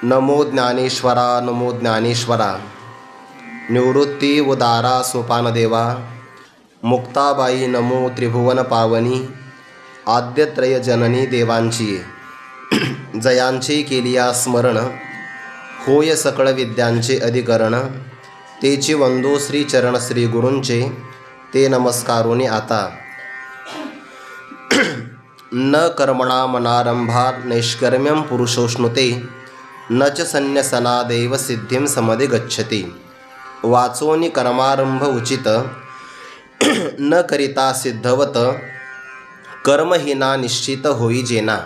नमो ज्ञानेश्वरा नमो ज्ञानेश्वरा। निवृत्ती उदारा सोपानदेवा। मुक्ताबाई नमो त्रिभुवन पावनी। आद्यत्रय जननी देवांची जयांचे केलिया स्मरण। होय सकळ विद्यांचे अधिकरण। तेची वंदो श्री चरण श्री गुरूंचे। ते नमस्कारोनी आता। न कर्मणा मनारंभा नैष्कर्म्यं पुरुषोष्णुते। न च संन्यसनादेव सिद्धिं समदे गच्छति। वाचोनी कर्मारंभ उचित न करिता सिद्धवत। कर्महीना निश्चित होई जेना।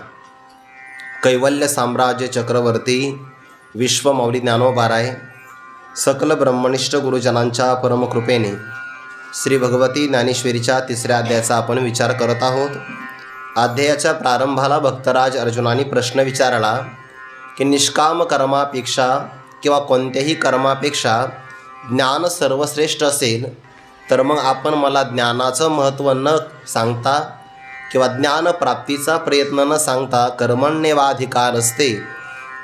कैवल्य साम्राज्य चक्रवर्ती विश्वमौली ज्ञानोबाराय सकल ब्रह्मनिष्ठ गुरुजनांच्या परमकृपेने श्री भगवती ज्ञानेश्वरीच्या तिसऱ्या अध्यायाचा आपण विचार करत आहोत। अध्यायाच्या प्रारंभाला भक्तराज अर्जुनाने प्रश्न विचारला की निष्काम कर्मापेक्षा किंवा कोणत्याही कर्मापेक्षा ज्ञान सर्वश्रेष्ठ असेल तर मग आपण मला ज्ञानाचं महत्त्व न सांगता किंवा ज्ञानप्राप्तीचा प्रयत्न न सांगता कर्मण्येवाधिकार असते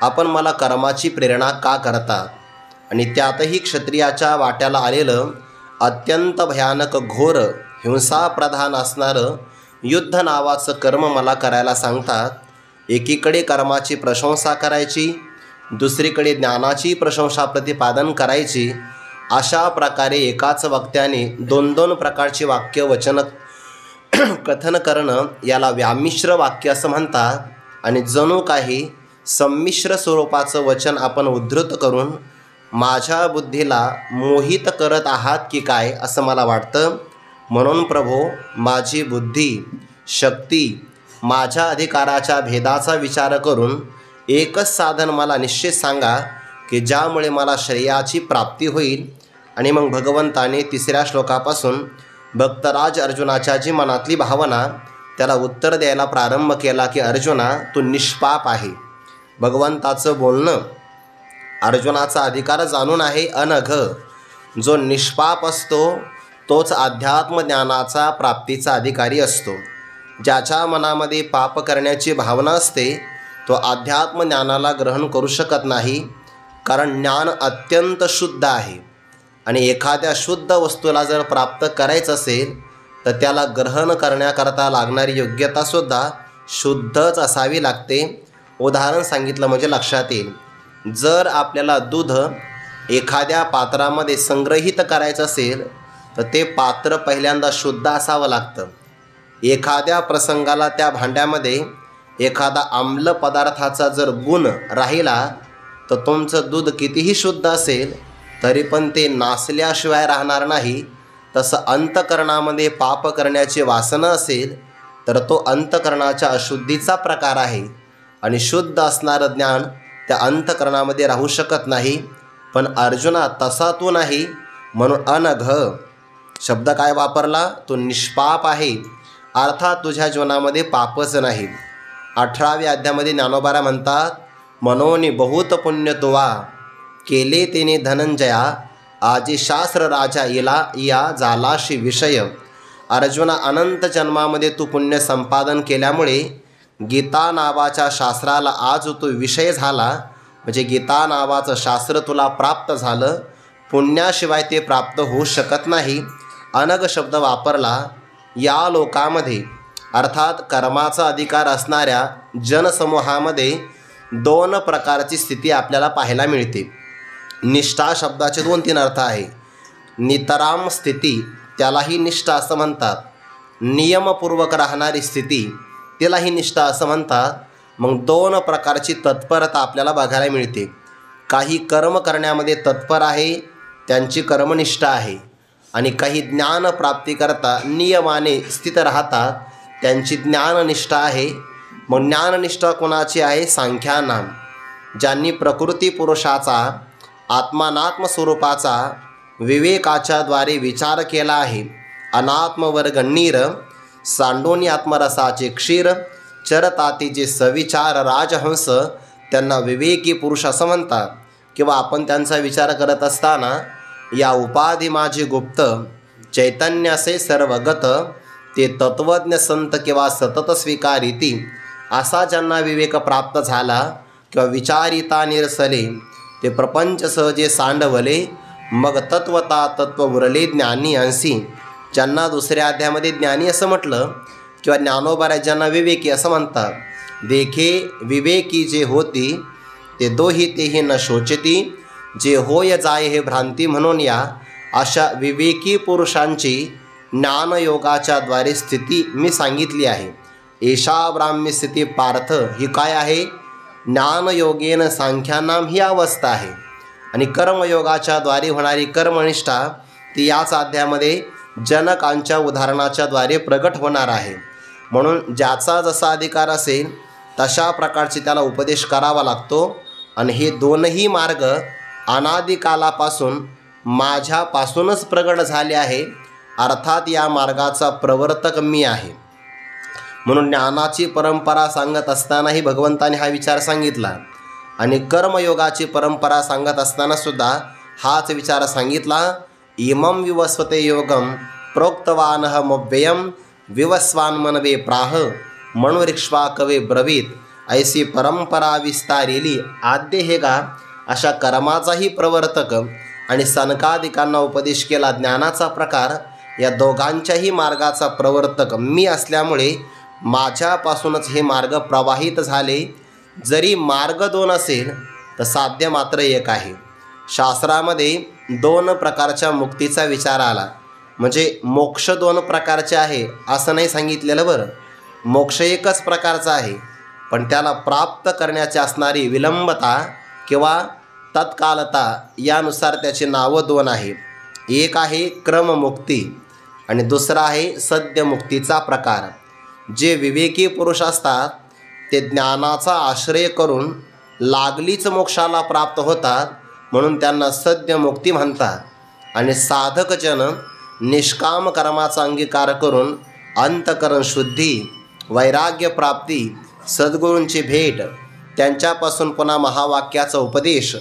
आपण मला कर्माची प्रेरणा का करता। आणि त्यातही क्षत्रियाच्या वाट्याला आलेलं अत्यंत भयानक घोर हिंसाप्रधान असणारं युद्ध नावाचं कर्म मला करायला सांगतात। एकीकडे कर्माची प्रशंसा करायची, दुसरीकडे ज्ञानाची प्रशंसा प्रतिपादन करायची। अशा प्रकारे एकाच वक्त्याने दोन दोन प्रकारची वाक्य वचन कथन करणं याला व्यामिश्र वाक्य असं म्हणतात। आणि जणू काही संमिश्र स्वरूपाचं वचन आपण उद्धृत करून माझ्या बुद्धीला मोहित करत आहात की काय असं मला वाटतं। म्हणून प्रभो, माझी बुद्धी शक्ती माझ्या अधिकाराच्या भेदाचा विचार करून एकच साधन मला निश्चित सांगा की ज्यामुळे मला श्रेयाची प्राप्ती होईल। आणि मग भगवंताने तिसऱ्या श्लोकापासून भक्तराज अर्जुनाच्या जी मनातली भावना त्याला उत्तर द्यायला प्रारंभ केला की अर्जुना, तू निष्पाप आहे। भगवंताचं बोलणं अर्जुनाचा अधिकार जाणून आहे अनघ। जो निष्पाप असतो तोच अध्यात्मज्ञानाचा प्राप्तीचा अधिकारी असतो। ज्याच्या मनामध्ये पाप करण्याची भावना असते तो अध्यात्मज्ञानाला ग्रहण करू शकत नाही, कारण ज्ञान अत्यंत शुद्ध आहे। आणि एखाद्या शुद्ध वस्तूला जर प्राप्त करायचं असेल तर त्याला ग्रहण करण्याकरता लागणारी योग्यतासुद्धा शुद्धच असावी लागते। उदाहरण सांगितलं म्हणजे लक्षात येईल। जर आपल्याला दूध एखाद्या पात्रामध्ये संग्रहित करायचं असेल तर ते पात्र पहिल्यांदा शुद्ध असावं लागतं। एखाद्या प्रसंगाला त्या भांड्यामध्ये एखादा आम्ल पदार्थाचा जर गुण राहिला तर तुमचं दूध कितीही शुद्ध असेल तरी पण ते नासल्याशिवाय राहणार नाही। तसं अंतकरणामध्ये पाप करण्याची वासना असेल तर तो अंतकरणाच्या अशुद्धीचा प्रकार आहे आणि शुद्ध असणारं ज्ञान त्या अंतकरणामध्ये राहू शकत नाही। पण अर्जुना, तसा तू नाही, म्हणून अनघ शब्द काय वापरला? तू निष्पाप आहे, अर्थात तुझ्या जीवनामध्ये पापच नाही। 18व्या अध्यायामध्ये ज्ञानोबारा म्हणतात, मनोनी बहुत पुण्य तुवा केले तेने धनंजया आजी शास्त्र राजा इला या झालाशी विषय। अर्जुना, अनंत जन्मामध्ये तू पुण्य संपादन केल्यामुळे गीता नावाच्या शास्त्राला आज तू विषय झाला, म्हणजे गीता नावाचं शास्त्र तुला प्राप्त झालं। पुण्याशिवाय ते प्राप्त होऊ शकत नाही। अनघ शब्द वापरला। या लोकामध्ये अर्थात कर्माचा अधिकार असणाऱ्या जनसमूहामध्ये दोन प्रकारची स्थिती आपल्याला पाहायला मिळते। निष्ठा शब्दाचे 2-3 अर्थ आहे। नितराम स्थिती त्यालाही निष्ठा असं म्हणतात, नियमपूर्वक राहणारी स्थिती त्यालाही निष्ठा असं म्हणतात। मग 2 प्रकारची तत्परता आपल्याला बघायला मिळते। काही कर्म करण्यामध्ये तत्पर आहे, त्यांची कर्मनिष्ठा आहे। आणि काही ज्ञानप्राप्तीकरता नियमाने स्थित राहतात, त्यांची ज्ञाननिष्ठा आहे। मग ज्ञाननिष्ठा कोणाची आहे? सांख्यानाम, ज्यांनी प्रकृती पुरुषाचा आत्मानात्म स्वरूपाचा विवेकाच्या द्वारे विचार केला आहे। अनात्मवर्ग नीर सांडोनी आत्मरसाचे क्षीर चरतातीचे सविचार राजहंस त्यांना विवेकी पुरुष असं म्हणतात। किंवा आपण त्यांचा विचार करत असताना या उपाधी माझी गुप्त चैतन्यासे सर्वगत ते तत्वज्ञ संत किंवा सतत स्वीकारिती असा ज्यांना विवेक प्राप्त झाला किंवा विचारिता निरसले, ते प्रपंच सहजे सांडवले, मग तत्वता तत्व उरले ज्ञानी अंशी. ज्यांना दुसऱ्या अध्यायामध्ये ज्ञानी असं म्हटलं किंवा ज्ञानोबा ज्यांना विवेकी असं म्हणतात. देखे विवेकी जे होती, ते दोही तेही न शोचती, जे होय जाय हे भ्रांती. म्हणून या अशा विवेकी पुरुषांची ज्ञानयोगाच्या द्वारे स्थिती मी सांगितली आहे. एषा ब्राह्मी स्थिती पार्थ, ही काय आहे? ज्ञानयोगेन सांख्यानाम ही अवस्था आहे. आणि कर्मयोगाच्या द्वारे होणारी कर्मनिष्ठा ती याच अध्यायामध्ये जनकांच्या उदाहरणाच्या द्वारे प्रगट होणार आहे. म्हणून ज्याचा जसा अधिकार असेल तशा प्रकारचे त्याला उपदेश करावा लागतो. आणि हे दोनही मार्ग अनादिकालापासून माझ्यापासूनच प्रगट झाले आहे, अर्थात या मार्गाचा प्रवर्तक मी आहे. म्हणून ज्ञानाची परंपरा सांगत असतानाही भगवंताने हा विचार सांगितला आणि कर्मयोगाची परंपरा सांगत असताना सुद्धा हाच विचार सांगितला. इमं विवस्वते योगम प्रोक्तवानहमव्ययम विवस्वान मनवे प्राह मनुरिक्ष्वा कवे ब्रवीत. ऐसी परंपरा विस्तारिली आद्य हे गा. अशा कर्माचाही प्रवर्तक आणि सनकादिकांना उपदेश केला ज्ञानाचा प्रकार. या दोघांच्याही मार्गाचा प्रवर्तक मी असल्यामुळे माझ्यापासूनच हे मार्ग प्रवाहित झाले. जरी मार्ग दोन असेल तर साध्य मात्र एक आहे. शास्त्रामध्ये दोन प्रकारच्या मुक्तीचा विचार आला. म्हणजे मोक्ष दोन प्रकारचे आहे असं नाही सांगितलेलं बरं. मोक्ष एकच प्रकारचा आहे, पण त्याला प्राप्त करण्याची असणारी विलंबता किंवा तत्कालता यानुसार त्याची नावं दोन आहे. एक आहे क्रममुक्ती आणि दुसरा आहे सद्यमुक्तीचा प्रकार. जे विवेकी पुरुष असतात ते ज्ञानाचा आश्रय करून लागलीच मोक्षाला प्राप्त होतात, म्हणून त्यांना सद्यमुक्ती म्हणतात. आणि साधकजन निष्काम कर्माचा अंगीकार करून अंतकरण शुद्धी, वैराग्य प्राप्ती, सद्गुरूंची भेट, त्यांच्यापासून पुन्हा महावाक्याचा उपदेश,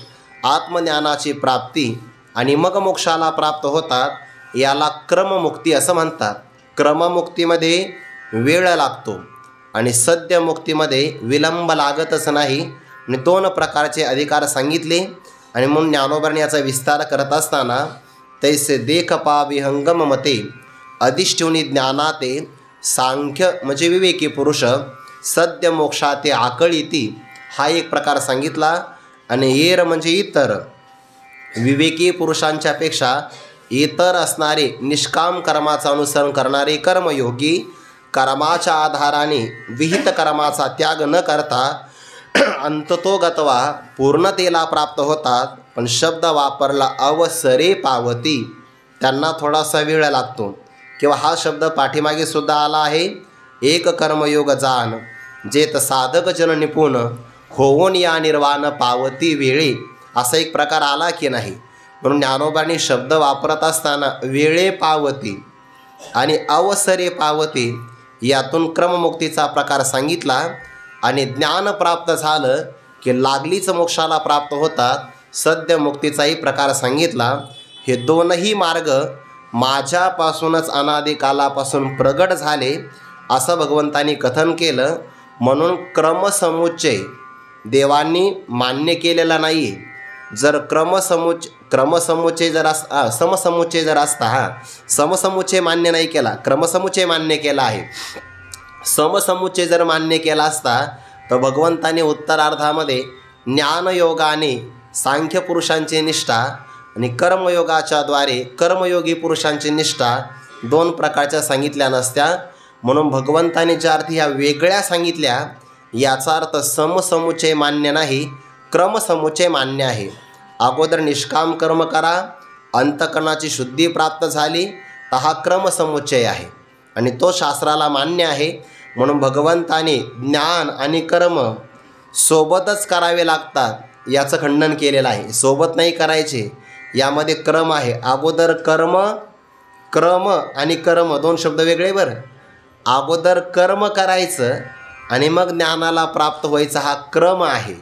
आत्मज्ञानाची प्राप्ती आणि मग मोक्षाला प्राप्त होतात. याला क्रममुक्ती असं म्हणतात. क्रममुक्तीमध्ये वेळ लागतो आणि सद्यमुक्तीमध्ये विलंब लागतच नाही. आणि दोन प्रकारचे अधिकार सांगितले. आणि म्हणून ज्ञानोबाने याचा विस्तार करत असताना तैसे देख पा विहंगम मते अधिष्ठिवनी ज्ञानाते सांख्य म्हणजे विवेकी पुरुष सद्य मोक्षाते आकळीती हा एक प्रकार सांगितला. आणि येर म्हणजे इतर विवेकी पुरुषांच्यापेक्षा इतर असणारे निष्काम कर्माचं अनुसरण करणारे कर्मयोगी कर्माच्या आधाराने विहित कर्माचा त्याग न करता अंततोगत्वा पूर्णतेला प्राप्त होतात. पण शब्द वापरला अवसरे पावती, त्यांना थोडासा वेळ लागतो. किंवा हा शब्द पाठीमागे सुद्धा आला आहे. एक कर्मयोग जाण जेत साधक जन निपुण होऊन या निर्वाण पावती वेळे, असा एक प्रकार आला की नाही. म्हणून ज्ञानोबांनी शब्द वापरत असताना वेळे पावती आणि अवसरे पावती यातून क्रममुक्तीचा प्रकार सांगितला. आणि ज्ञान प्राप्त झालं की लागलीच मोक्षाला प्राप्त होतात, सद्यमुक्तीचाही प्रकार सांगितला. हे दोनही मार्ग माझ्यापासूनच अनादिकालापासून प्रगट झाले असं भगवंतांनी कथन केलं. म्हणून क्रमसमुच्चय देवांनी मान्य केलेला नाही. जर क्रमसमुच्चय जर समसमुच्चय जर असता, समसमुच्चय मान्य नाही केला, क्रमसमुच्चय मान्य केला आहे. समसमुच्चय जर मान्य केला असता तर भगवंताने उत्तरार्धामध्ये ज्ञानयोगाने सांख्य पुरुषांची निष्ठा आणि कर्मयोगाच्या द्वारे कर्मयोगी पुरुषांची निष्ठा दोन प्रकारच्या सांगितल्या नसत्या. म्हणून भगवंताने ज्या अर्थी ह्या वेगळ्या सांगितल्या याचा अर्थ समसमुच्चय मान्य नाही, क्रमसमुच्चय मान्य आहे. अगोदर निष्काम कर्म करा, अंतकरणाची शुद्धी प्राप्त झाली तर हा क्रमसमुच्चय आहे आणि तो शास्त्राला मान्य आहे. म्हणून भगवंताने ज्ञान आणि कर्म सोबतच करावे लागतात याचं खंडन केलेलं आहे. सोबत नाही करायचे, यामध्ये क्रम आहे. अगोदर क्रम आणि कर्म दोन शब्द वेगळे बरं. अगोदर कर्म करायचं आणि मग ज्ञानाला प्राप्त व्हायचा हा क्रम आहे,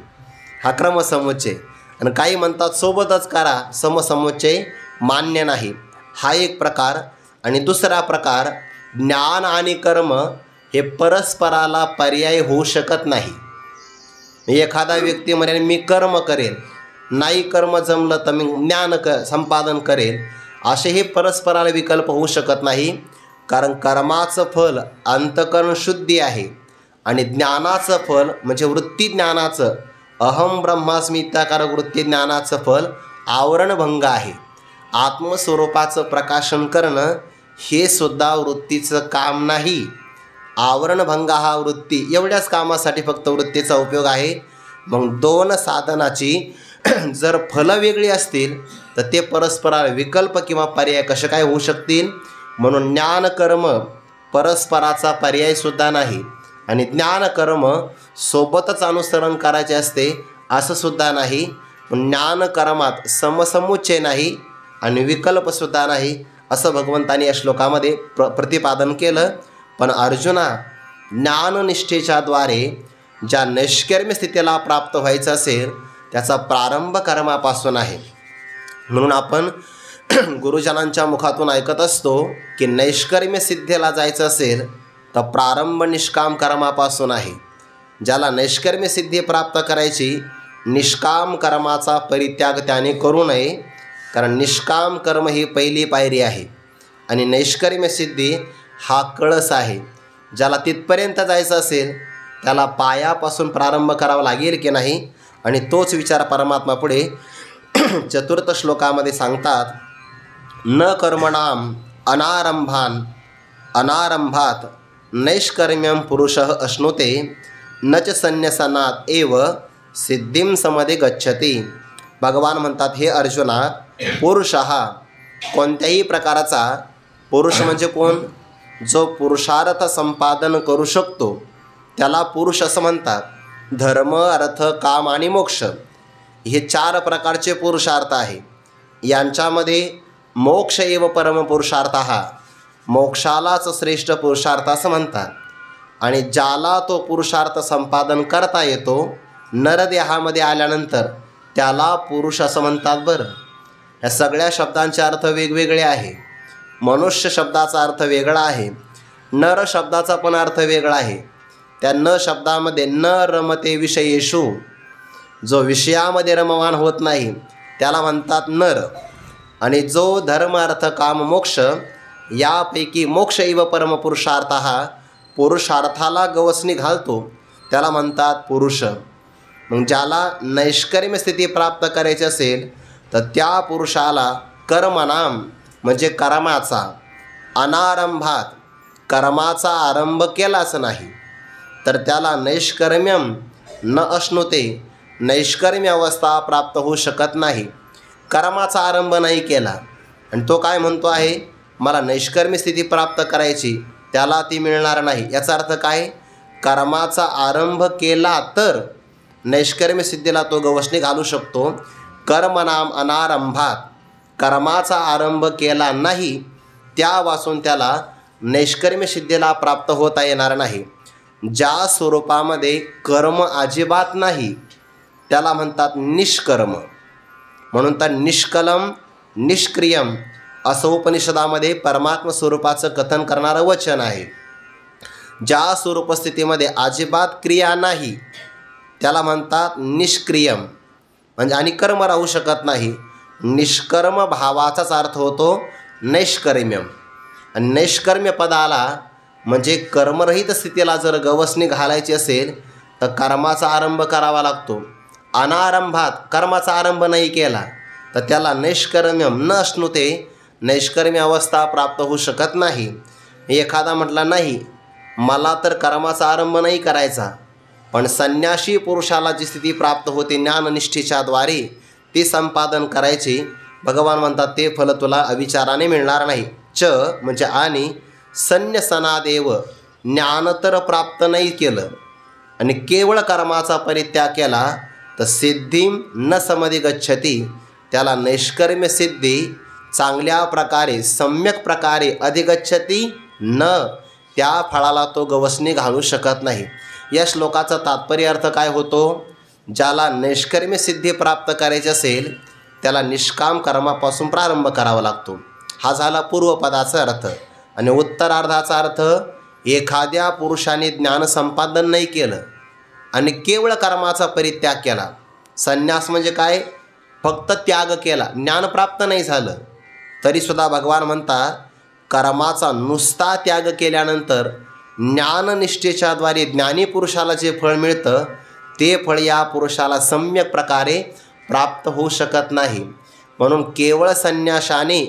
हा क्रमसमुच्चय. आणि काही म्हणतात सोबतच करा, समसमुच्चय मान्य नाही, हा एक प्रकार. आणि दुसरा प्रकार ज्ञान आणि कर्म हे परस्पराला पर्याय होऊ शकत नाही. एखादा व्यक्ती म्हणेल मी कर्म करेल, नाही कर्म जमलं तर मी ज्ञान संपादन करेल, असे हे परस्पराला विकल्प होऊ शकत नाही. कारण कर्माचं फल अंतकरण शुद्धी आहे आणि ज्ञानाचं फल म्हणजे वृत्ती ज्ञानाचं अहम ब्रह्मास्मी इत्याकारक वृत्ती ज्ञानाचं फल आवरणभंग आहे. आत्मस्वरूपाचं प्रकाशन करणं हे सुद्धा वृत्तीचं काम नाही. आवरणभंग हा वृत्ती एवढ्याच कामासाठी फक्त वृत्तीचा उपयोग आहे. मग दोन साधनाची जर फलं वेगळी असतील तर ते परस्पराला विकल्प किंवा पर्याय कसे काय होऊ शकतील. म्हणून ज्ञानकर्म परस्पराचा पर्यायसुद्धा नाही आणि ज्ञानकर्म सोबतच अनुसरण करायचे असते असं सुद्धा नाही. ज्ञानकर्मात समसमुच्चय नाही आणि विकल्पसुद्धा नाही असं भगवंतांनी या श्लोकामध्ये प्रतिपादन केलं. पण अर्जुना, ज्ञाननिष्ठेच्या द्वारे ज्या नैष्कर्म्य स्थितीला प्राप्त व्हायचं असेल त्याचा प्रारंभ कर्मापासून आहे. म्हणून आपण गुरुजनांच्या मुखातून ऐकत असतो की नैष्कर्म्य सिद्धीला जायचं असेल तर प्रारंभ निष्काम कर्मापासून आहे. ज्याला नैष्कर्म्य सिद्धी प्राप्त करायची, निष्काम कर्माचा परित्याग त्याने करू नये. कारण निष्काम कर्म ही पहिली पायरी आहे आणि नैष्कर्म्य सिद्धी हा कळस आहे. ज्याला तिथपर्यंत जायचं असेल त्याला पायापासून प्रारंभ करावा लागेल की नाही. आणि तोच विचार परमात्मा पुढे चतुर्थ श्लोकामध्ये सांगतात, न कर्मणाम अनारंभात नैष्कर्म्यं पुरुषः अश्नुते न च संन्यसनात् एव सिद्धिं समदे गच्छति. भगवान म्हणतात, हे अर्जुना, पुरुष हा कोणत्याही प्रकारचा, पुरुष म्हणजे कोण, जो पुरुषार्थ संपादन करू शकतो त्याला पुरुष असं म्हणतात. धर्म, अर्थ, काम आणि मोक्ष हे 4 प्रकारचे पुरुषार्थ आहे. यांच्यामध्ये मोक्ष एव परमपुरुषार्थ हा, मोक्षालाच श्रेष्ठ पुरुषार्थ असं म्हणतात. आणि ज्याला तो पुरुषार्थ संपादन करता येतो नरदेहामध्ये आल्यानंतर त्याला पुरुष असं म्हणतात. बरं, या सगळ्या शब्दांचे अर्थ वेगवेगळे आहे. मनुष्य शब्दाचा अर्थ वेगळा आहे, नर शब्दाचा पण अर्थ वेगळा आहे. त्या न शब्दामध्ये न रमते विषयेषु, जो विषयामध्ये रमवान होत नाही त्याला म्हणतात नर. आणि जो धर्म, अर्थ, काम, मोक्ष यापैकी मोक्ष इव परमपुरुषार्थ हा पुरुषार्थाला गवसणी घालतो त्याला म्हणतात पुरुष. मग ज्याला नैष्कर्म्य स्थिती प्राप्त करायची असेल तर त्या पुरुषाला कर्मनाम म्हणजे कर्माचा, अनारंभात कर्माचा आरंभ केलाच नाही तर त्याला नैष्कर्म्यम न अश्नुते, नैष्कर्म्य अवस्था प्राप्त होऊ शकत नाही. कर्माचा आरंभ नाही केला आणि तो काय म्हणतो आहे, मला नैष्कर्म्य स्थिती प्राप्त करायची, त्याला ती मिळणार नाही. याचा अर्थ काय, कर्माचा आरंभ केला तर नैष्कर्म्य सिद्धीला तो गवसणी घालू शकतो. कर्मनाम अनारंभात, कर्माचा आरंभ केला नाही त्यापासून त्याला नैष्कर्म्य सिद्धीला प्राप्त होता येणार नाही. ज्या स्वरूपामध्ये कर्म अजिबात नाही त्याला म्हणतात निष्कर्म. म्हणून तर निष्कलम निष्क्रियम असं उपनिषदामध्ये परमात्म स्वरूपाचं कथन करणारं वचन आहे. ज्या स्वरूपस्थितीमध्ये अजिबात क्रिया नाही त्याला म्हणतात निष्क्रियम, म्हणजे आणि कर्म राहू शकत नाही. निष्कर्म भावाचाच अर्थ होतो नैष्कर्म्यम. आणि नैष्कर्म्य पदाला म्हणजे कर्मरहित स्थितीला जर गवसणी घालायची असेल तर कर्माचा आरंभ करावा लागतो. अनारंभात कर्माचा आरंभ नाही केला तर त्याला नैष्कर्म्यम न अश्नुते, नैष्कर्म्य अवस्था प्राप्त होऊ शकत नाही. एखादा म्हटला, नाही मला तर कर्माचा आरंभ नाही करायचा, पण संन्यासी पुरुषाला जी स्थिती प्राप्त होते ज्ञाननिष्ठेच्या द्वारे ती संपादन करायची, भगवान म्हणतात ते फल तुला अविचाराने मिळणार नाही. च म्हणजे आणि संन्यसनादेव, ज्ञान तर प्राप्त नाही केलं आणि केवळ कर्माचा परित्याग केला तर सिद्धीम न समधी गच्छती, त्याला नैष्कर्म्य सिद्धी चांगल्या प्रकारे सम्यक प्रकारे अधिगच्छती न, त्या फळाला तो गवसणी घालू शकत नाही. या श्लोकाचा तात्पर्य अर्थ काय होतो, ज्याला नैष्कर्म्य सिद्धी प्राप्त करायची असेल त्याला निष्काम कर्मापासून प्रारंभ करावा लागतो. हा झाला पूर्वपदाचा अर्थ. आणि उत्तरार्धाचा अर्थ, एखाद्या पुरुषाने ज्ञान संपादन नाही केलं आणि केवळ कर्माचा परित्याग केला. संन्यास म्हणजे काय? फक्त त्याग केला, ज्ञान प्राप्त नाही झालं तरीसुद्धा भगवान म्हणतात कर्माचा नुसता त्याग केल्यानंतर ज्ञाननिष्ठेच्याद्वारे ज्ञानी पुरुषाला जे फळ मिळतं ते फळ या पुरुषाला सम्यक प्रकारे प्राप्त होऊ शकत नाही. म्हणून केवळ संन्यासाने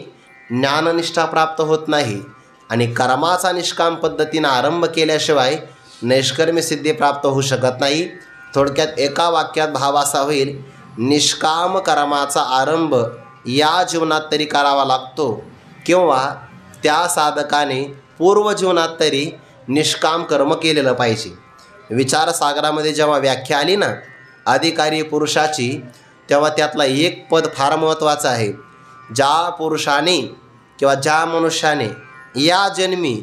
ज्ञाननिष्ठा प्राप्त होत नाही आणि कर्माचा निष्काम पद्धतीनं आरंभ केल्याशिवाय नैष्कर्म्य सिद्धी प्राप्त होऊ शकत नाही. थोडक्यात एका वाक्यात भाव असा होईल, निष्काम कर्माचा आरंभ या जीवनात तरी करावा लागतो किंवा त्या साधकाने पूर्वजीवनात तरी निष्काम कर्म केलेलं पाहिजे. विचारसागरामध्ये जेव्हा व्याख्या आली ना अधिकारी पुरुषाची, तेव्हा त्यातला एक पद फार महत्त्वाचं आहे. ज्या पुरुषाने किंवा ज्या मनुष्याने या जन्मी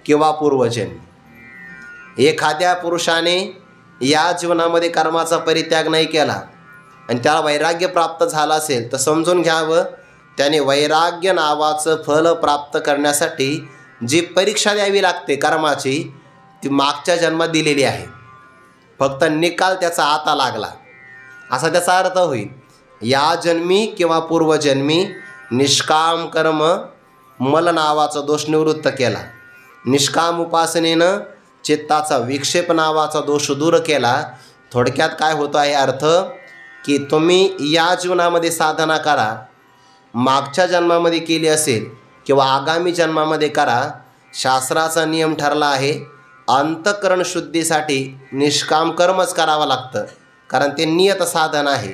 किंवा पूर्वजन्मी एखाद्या पुरुषाने या जीवनामध्ये कर्माचा परित्याग नाही केला आणि त्याला वैराग्य प्राप्त झालं असेल तर समजून घ्यावं त्याने वैराग्य नावाचं फल प्राप्त करण्यासाठी जी परीक्षा द्यावी लागते कर्माची ती मागच्या जन्मात दिलेली आहे. फक्त निकाल त्याचा आता लागला असा त्याचा अर्थ होईल. या जन्मी किंवा पूर्वजन्मी निष्काम कर्म मल नावाचा दोष निवृत्त केला, निष्काम उपासनेनं चित्ताचा विक्षेप नावाचा दोष दूर केला. थोडक्यात काय होतो आहे अर्थ की तुम्ही या जीवनामध्ये साधना करा, मागच्या जन्मामध्ये केली असेल किंवा आगामी जन्मामध्ये करा. शास्त्राचा नियम ठरला आहे अंतःकरण शुद्धीसाठी निष्काम कर्मच करावं लागतं, कारण ते नियत साधन आहे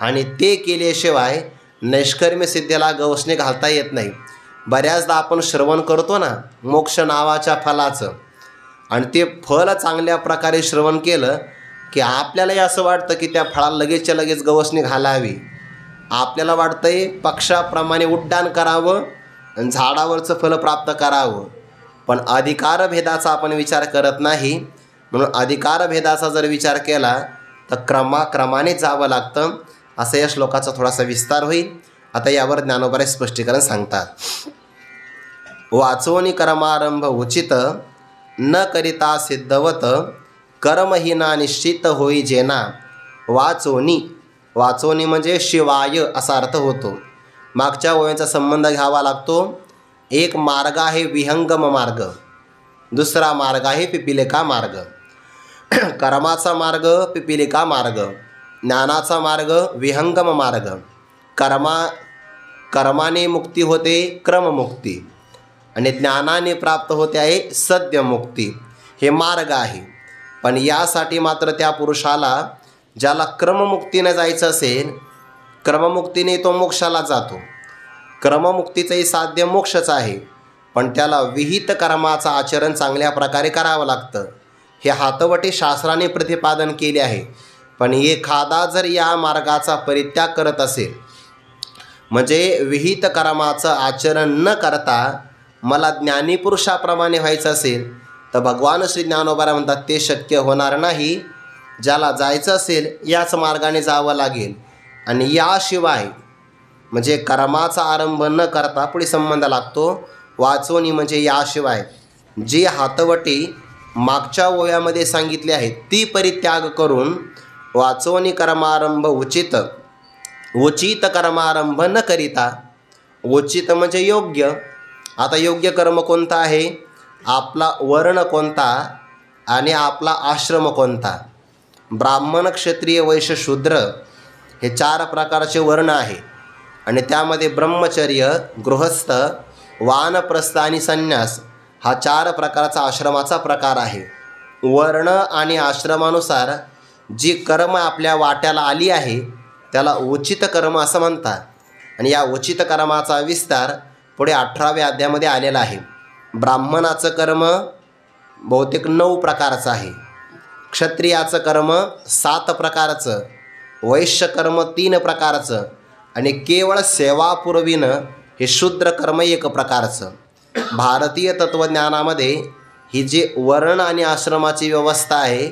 आणि ते केल्याशिवाय नैष्कर्म्य सिद्धीला गवसणे घालता येत नाही. बऱ्याचदा आपण श्रवण करतो ना मोक्ष नावाच्या फलाचं आणि ते फल चांगल्या प्रकारे श्रवण केलं की आपल्यालाही असं वाटतं की त्या फळाला लगेचच्या लगेच गवसणी घालावी. आपल्याला वाटतंय पक्षाप्रमाणे उड्डाण करावं आणि झाडावरचं फल प्राप्त करावं, पण अधिकारभेदाचा आपण विचार करत नाही. म्हणून अधिकारभेदाचा जर विचार केला तर क्रमाने जावं लागतं. असं या श्लोकाचा थोडासा विस्तार होईल. आता यावर ज्ञानोबारे स्पष्टीकरण सांगतात. वाचोनी कर्मारंभ उचित न करिता सिद्धवत कर्महीना निश्चित होई जेना. वाचोनी म्हणजे शिवाय असा अर्थ होतो. मागच्या ओव्यांचा संबंध घ्यावा लागतो. एक मार्ग आहे विहंगम मार्ग, दुसरा मार्ग आहे पिपीलिका मार्ग. कर्माचा मार्ग पिपीलिका मार्ग, ज्ञानाचा मार्ग विहंगम मार्ग. कर्माने मुक्ती होते क्रममुक्ती आणि ज्ञानाने प्राप्त होते आहे सद्यमुक्ती. हे मार्ग आहे. पण यासाठी मात्र त्या पुरुषाला ज्याला क्रममुक्तीने जायचं असेल, क्रममुक्तीने तो मोक्षाला जातो. क्रममुक्तीचंही साध्य मोक्षच आहे, पण त्याला विहित कर्माचं आचरण चांगल्या प्रकारे करावं लागतं. हे हातवटे शास्त्राने प्रतिपादन केले आहे. पण एखादा जर या मार्गाचा परित्याग करत असेल, म्हणजे विहित कर्माचं आचरण न करता मला ज्ञानीपुरुषाप्रमाणे व्हायचं असेल तर भगवान श्री ज्ञानोबा म्हणतात ते शक्य होणार नाही. ज्याला जायचं असेल याच मार्गाने जावं लागेल. आणि याशिवाय म्हणजे कर्माचा आरंभ न करता पुढे संबंध लागतो. वाचोनी म्हणजे याशिवाय जी हातवटी मागच्या ओव्यामध्ये सांगितली आहे ती परित्याग करून वाचोनी कर्मारंभ उचित कर्मारंभ न करिता. उचित म्हणजे योग्य. आता योग्य कर्म कोणता आहे? आपला वर्ण कोणता आणि आपला आश्रम कोणता. ब्राह्मण क्षत्रिय वैश्य शूद्र हे 4 प्रकारचे वर्ण आहे आणि त्यामध्ये ब्रह्मचर्य गृहस्थ वानप्रस्थ आणि संन्यास हा 4 प्रकारचा आश्रमाचा प्रकार आहे. वर्ण आणि आश्रमानुसार जी कर्म आपल्या वाट्याला आली आहे त्याला उचित कर्म असं म्हणतात. आणि या उचित कर्माचा विस्तार पुढे 18व्या अध्यायामध्ये आलेला आहे. ब्राह्मणाचं कर्म बहुतेक 9 प्रकारचं आहे, क्षत्रियाचं कर्म 7 प्रकारचं, वैश्य कर्म 3 प्रकारचं आणि केवळ सेवापूर्वीनं हे शूद्र कर्म 1 प्रकारचं. भारतीय तत्त्वज्ञानामध्ये ही जी वर्ण आणि आश्रमाची व्यवस्था आहे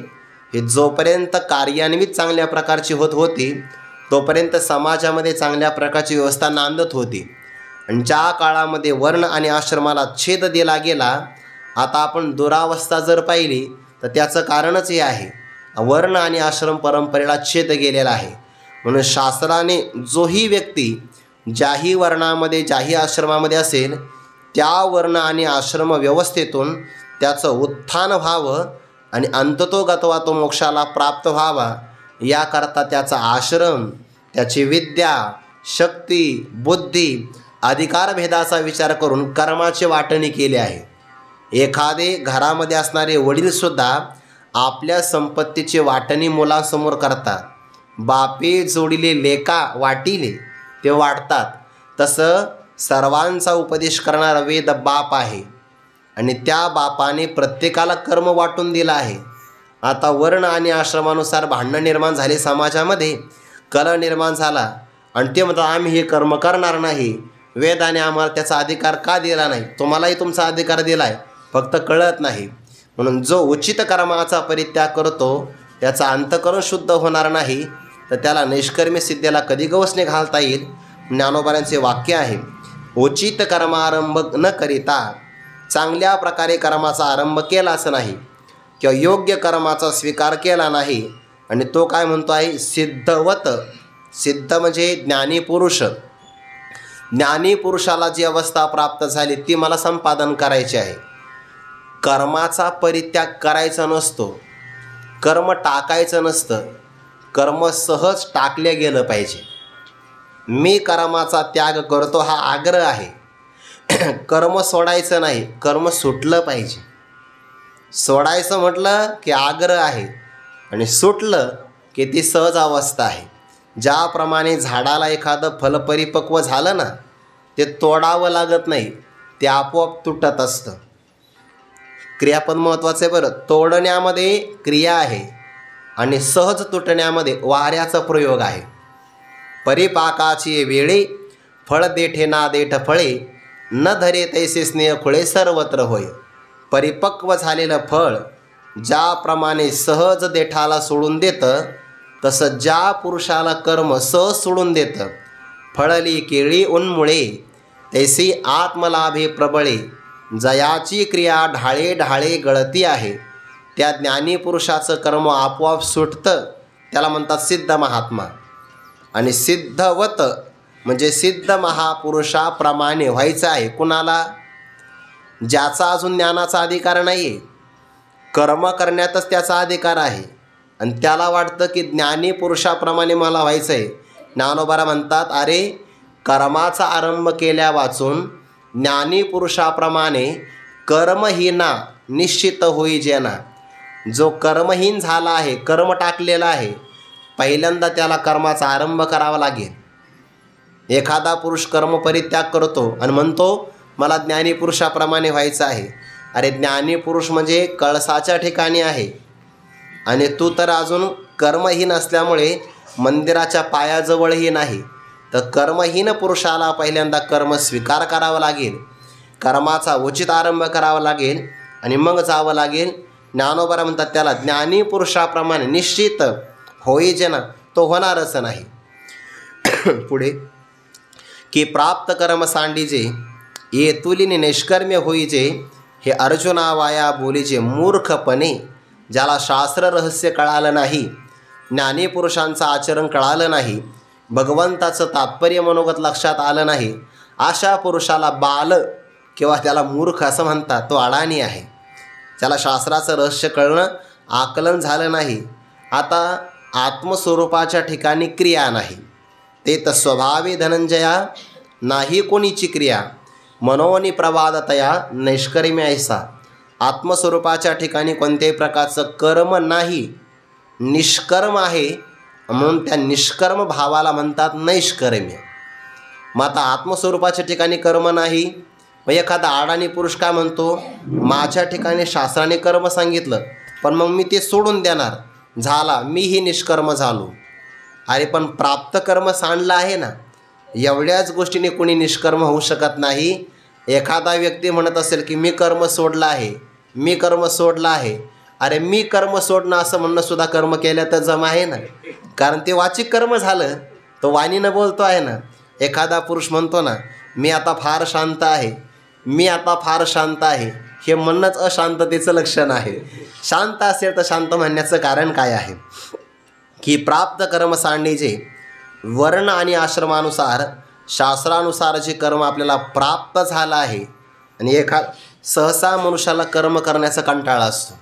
ही जोपर्यंत कार्यान्वित चांगल्या प्रकारची होत होती तोपर्यंत समाजामध्ये चांगल्या प्रकारची व्यवस्था नांदत होती. आणि ज्या काळामध्ये वर्ण आणि आश्रमाला छेद दिला गेला, आता आपण दुरावस्था जर पाहिली तर त्याचं कारणच हे आहे. वर्ण आणि आश्रम परंपरेला छेद गेलेला आहे. म्हणून शास्त्राने जोही व्यक्ती ज्याही वर्णामध्ये ज्याही आश्रमामध्ये असेल त्या वर्ण आणि आश्रम व्यवस्थेतून त्याचं उत्थान व्हावं आणि अंततोगत्वा तो मोक्षाला प्राप्त व्हावा याकरता त्याचा आश्रम, त्याची विद्या, शक्ती, बुद्धी, अधिकारभेदाचा विचार करून कर्माचे वाटणी केले आहे. एखादे घरामध्ये असणारे वडीलसुद्धा आपल्या संपत्तीचे वाटणी मुलांसमोर करतात. बापे जोडिले लेका वाटिले ते वाटतात. तसं सर्वांचा उपदेश करणारा वेद बाप आहे आणि त्या बापाने प्रत्येकाला कर्म वाटून दिलं आहे. आता वर्ण आणि आश्रमानुसार भांडणं निर्माण झाले, समाजामध्ये कलह निर्माण झाला आणि ते म्हणतात आम्ही हे कर्म करणार नाही, वेदाने आम्हाला त्याचा अधिकार का दिला नाही. तुम्हालाही तुमचा अधिकार दिला आहे, फक्त कळत नाही. म्हणून जो उचित कर्माचा परित्याग करतो त्याचा अंतःकरण शुद्ध होणार नाही, तर त्याला निष्कर्मी सिद्धीला कधी गवसणे घालता येईल. ज्ञानोबांचे वाक्य आहे, उचित कर्मारंभ न करिता चांगल्या प्रकारे कर्माचा आरंभ केलाच नाही किंवा योग्य कर्माचा स्वीकार केला नाही. आणि तो काय म्हणतो आहे, सिद्धवत. सिद्ध म्हणजे ज्ञानी पुरुष. ज्ञानी पुरुषाला जी अवस्था प्राप्त झाली ती मला संपादन करायची आहे. कर्माचा परित्याग करायचा नसतो, कर्म टाकायचं नसतं, कर्म सहज टाकले गेलं पाहिजे. मी कर्माचा त्याग करतो हा आग्रह आहे. कर्म सोडायचं नाही, कर्म सुटलं पाहिजे. सोडायचं म्हटलं की आग्रह आहे आणि सुटलं की ती सहज अवस्था आहे. ज्याप्रमाणे झाडाला एखादं फल परिपक्व झालं ना, ते तोडावं लागत नाही, ते आपोआप तुटत असतं. क्रियापद महत्त्वाचं आहे बरं. तोडण्यामध्ये क्रिया आहे आणि सहज तुटण्यामध्ये वाऱ्याचा प्रयोग आहे. परिपाकाची वेळे फळ देठे ना देठ फळे, न धरे तैसे स्नेह खुळे सर्वत्र होय. परिपक्व झालेलं फळ ज्याप्रमाणे सहज देठाला सोडून देतं, तसं ज्या पुरुषाला कर्म सहज सोडून देतं. फळली केळी उन्मुळे तैसी आत्मलाभे प्रबळे, जयाची क्रिया ढाळे ढाळे गळती आहे. त्या ज्ञानी पुरुषाचं कर्म आपोआप सुटतं, त्याला म्हणतात सिद्ध महात्मा. आणि सिद्धवत म्हणजे सिद्ध महापुरुषाप्रमाणे व्हायचं आहे. कुणाला? ज्याचा अजून ज्ञानाचा अधिकार नाही आहे, कर्म करण्यातच त्याचा अधिकार आहे आणि त्याला वाटतं की ज्ञानी पुरुषाप्रमाणे मला व्हायचं आहे. ज्ञानोबा म्हणतात, अरे कर्माचा आरंभ केल्या वाचून ज्ञानी पुरुषाप्रमाणे कर्महीना निश्चित होई जेना. जो कर्महीन झाला आहे, कर्म टाकलेला आहे, पहिल्यांदा त्याला कर्माचा आरंभ करावा लागेल. एखादा पुरुष कर्म परित्याग करतो आणि म्हणतो मला ज्ञानी पुरुषाप्रमाणे व्हायचं आहे. अरे ज्ञानी पुरुष म्हणजे कळसाच्या ठिकाणी आहे आणि तू तर अजून कर्महीन असल्यामुळे मंदिराच्या पायाजवळही नाही. तर कर्महीन पुरुषाला पहिल्यांदा कर्म स्वीकार करावं लागेल, कर्माचा उचित आरंभ करावा लागेल आणि मग जावं लागेल. ज्ञानोबा म्हणतात त्याला ज्ञानी पुरुषाप्रमाणे निश्चित होईजे ना, तो होणारच नाही. पुढे की प्राप्त कर्म सांडीजे ये तुलिनी निष्कर्म्य होईजे, हे अर्जुना वाया बोलीजे मूर्खपणे. ज्याला शास्त्र रहस्य कळालं नाही, ज्ञानी पुरुषांचं आचरण कळालं नाही, भगवंताचं तात्पर्य मनोगत लक्षात आलं नाही, अशा पुरुषाला बाल किंवा त्याला मूर्ख असं म्हणतात. तो अडाणी आहे. त्याला शास्त्राचं रहस्य कळणं आकलन झालं नाही. आता आत्मस्वरूपाच्या ठिकाणी क्रिया नाही, ते तर स्वभावे धनंजया नाही कोणीची क्रिया, मनोनी प्रवादतया नैष्कर्म्य ऐसा. आत्मस्वरूपाच्या ठिकाणी कोणत्याही प्रकारचं कर्म नाही, निष्कर्म आहे, म्हणून त्या निष्कर्म भावाला म्हणतात नैष्कर्म्य. मग आता आत्मस्वरूपाच्या ठिकाणी कर्म नाही, मग एखादा अडाणी पुरुष काय म्हणतो, माझ्या ठिकाणी शास्त्राने कर्म सांगितलं पण मग मी ते सोडून देणार, झाला मीही निष्कर्म झालो. अरे पण प्राप्त कर्म सांडलं आहे ना. एवढ्याच गोष्टीने कोणी निष्कर्म होऊ शकत नाही. एखादा व्यक्ती म्हणत असेल की मी कर्म सोडलं आहे, मी कर्म सोडलं आहे. अरे मी कर्म सोडणं असं म्हणणं सुद्धा कर्म केलं तर जमा आहे ना, कारण ते वाचिक कर्म झालं, तो वाणीनं बोलतो आहे ना. एखादा पुरुष म्हणतो ना मी आता फार शांत आहे, मी आता फार शांत आहे, हे म्हणणंच अशांततेचं लक्षण आहे. शांत असेल तर शांत म्हणण्याचं कारण काय आहे की प्राप्त कर्म सांडीचे वर्ण आणि आश्रमानुसार शास्त्रानुसार जे कर्म आपल्याला प्राप्त झालं आहे आणि सहसा मनुष्याला कर्म करण्याचा कंटाळा असतो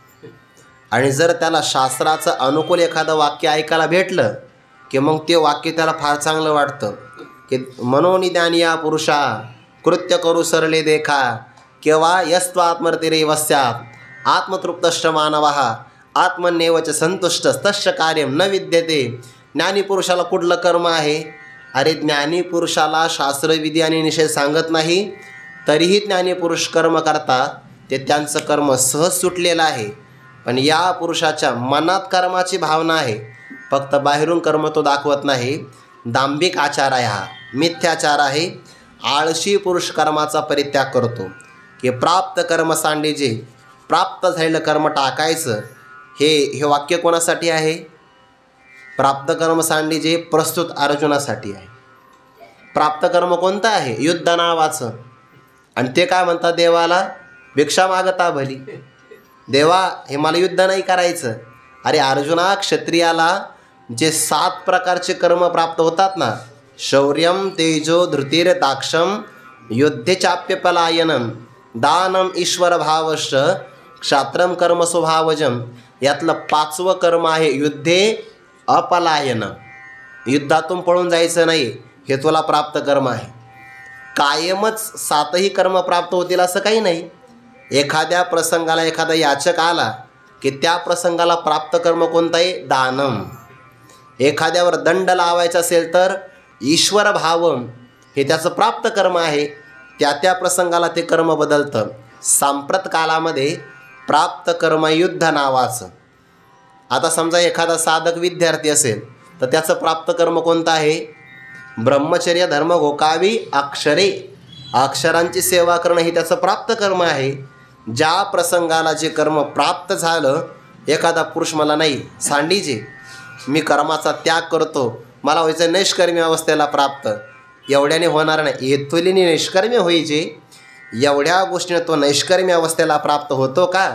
आणि जर त्याला शास्त्राचं अनुकूल एखादं वाक्य ऐकायला भेटलं की मग ते वाक्य त्याला फार चांगलं वाटतं की मनोनी ज्ञानी या पुरुषा कृत्य करू सरले देखा केव्हा यस्त्वात्मरतिरे वस्यात आत्मतृप्तश्च मानवः आत्मन्येवच संतुष्ट तस्य कार्यं न विद्यते. ज्ञानीपुरुषाला कुठलं कर्म आहे? अरे ज्ञानीपुरुषाला शास्त्रविधी आणि निषेध सांगत नाही तरीही ज्ञानीपुरुष कर्म करतात. ते त्यांचं कर्म सहज सुटलेलं आहे. पण या पुरुषाच्या मनात कर्माची भावना आहे, फक्त बाहेरून कर्म तो दाखवत नाही. दांभिक आचार आहे, हा मिथ्याचार आहे. आळशी पुरुष कर्माचा परित्याग करतो की प्राप्त कर्म सांडीजे प्राप्त झालेलं कर्म टाकायचं. हे वाक्य कोणासाठी आहे? प्राप्त कर्म सांडीजे प्रस्तुत अर्जुनासाठी आहे. प्राप्त कर्म कोणतं आहे? युद्ध नावाचं. आणि ते काय म्हणतात देवाला? भिक्षा मागता भली. देवा हे मला युद्ध नाही करायचं. अरे अर्जुना, क्षत्रियाला जे 7 प्रकारचे कर्म प्राप्त होतात ना, शौर्यम तेजो धृतीर दाक्षम युद्धेचाप्यपलायनम दानम ईश्वर भावश्च क्षात्रम कर्म स्वभावजम, यातलं 5वं कर्म आहे युद्धे अपलायन. युद्धातून पळून जायचं नाही, हे तुला प्राप्त कर्म आहे. कायमच 7ही कर्म प्राप्त होतील असं काही नाही. एखाद्या प्रसंगाला एखादा याचक आला की त्या प्रसंगाला प्राप्त कर्म कोणतं आहे? दानम. एखाद्यावर दंड लावायचा असेल तर ईश्वर भावम हे त्याचं प्राप्त कर्म आहे. त्या प्रसंगाला ते कर्म बदलतं. सांप्रत कालामध्ये प्राप्त कर्म युद्ध नावाचं. आता समजा एखादा साधक विद्यार्थी असेल तर त्याचं प्राप्त कर्म कोणतं आहे? ब्रह्मचर्य धर्म गोकावी अक्षरे, अक्षरांची सेवा करणं हे त्याचं प्राप्त कर्म आहे. ज्या प्रसंगाला जे कर्म प्राप्त झालं, एखादा पुरुष मला नाही सांडीजे मी कर्माचा त्याग करतो, मला व्हायचं नैष्कर्मी अवस्थेला प्राप्त, एवढ्याने होणार नाही. येथुलीने निष्कर्मी होईचे, एवढ्या गोष्टीने तो नैष्कर्मी अवस्थेला प्राप्त होतो का?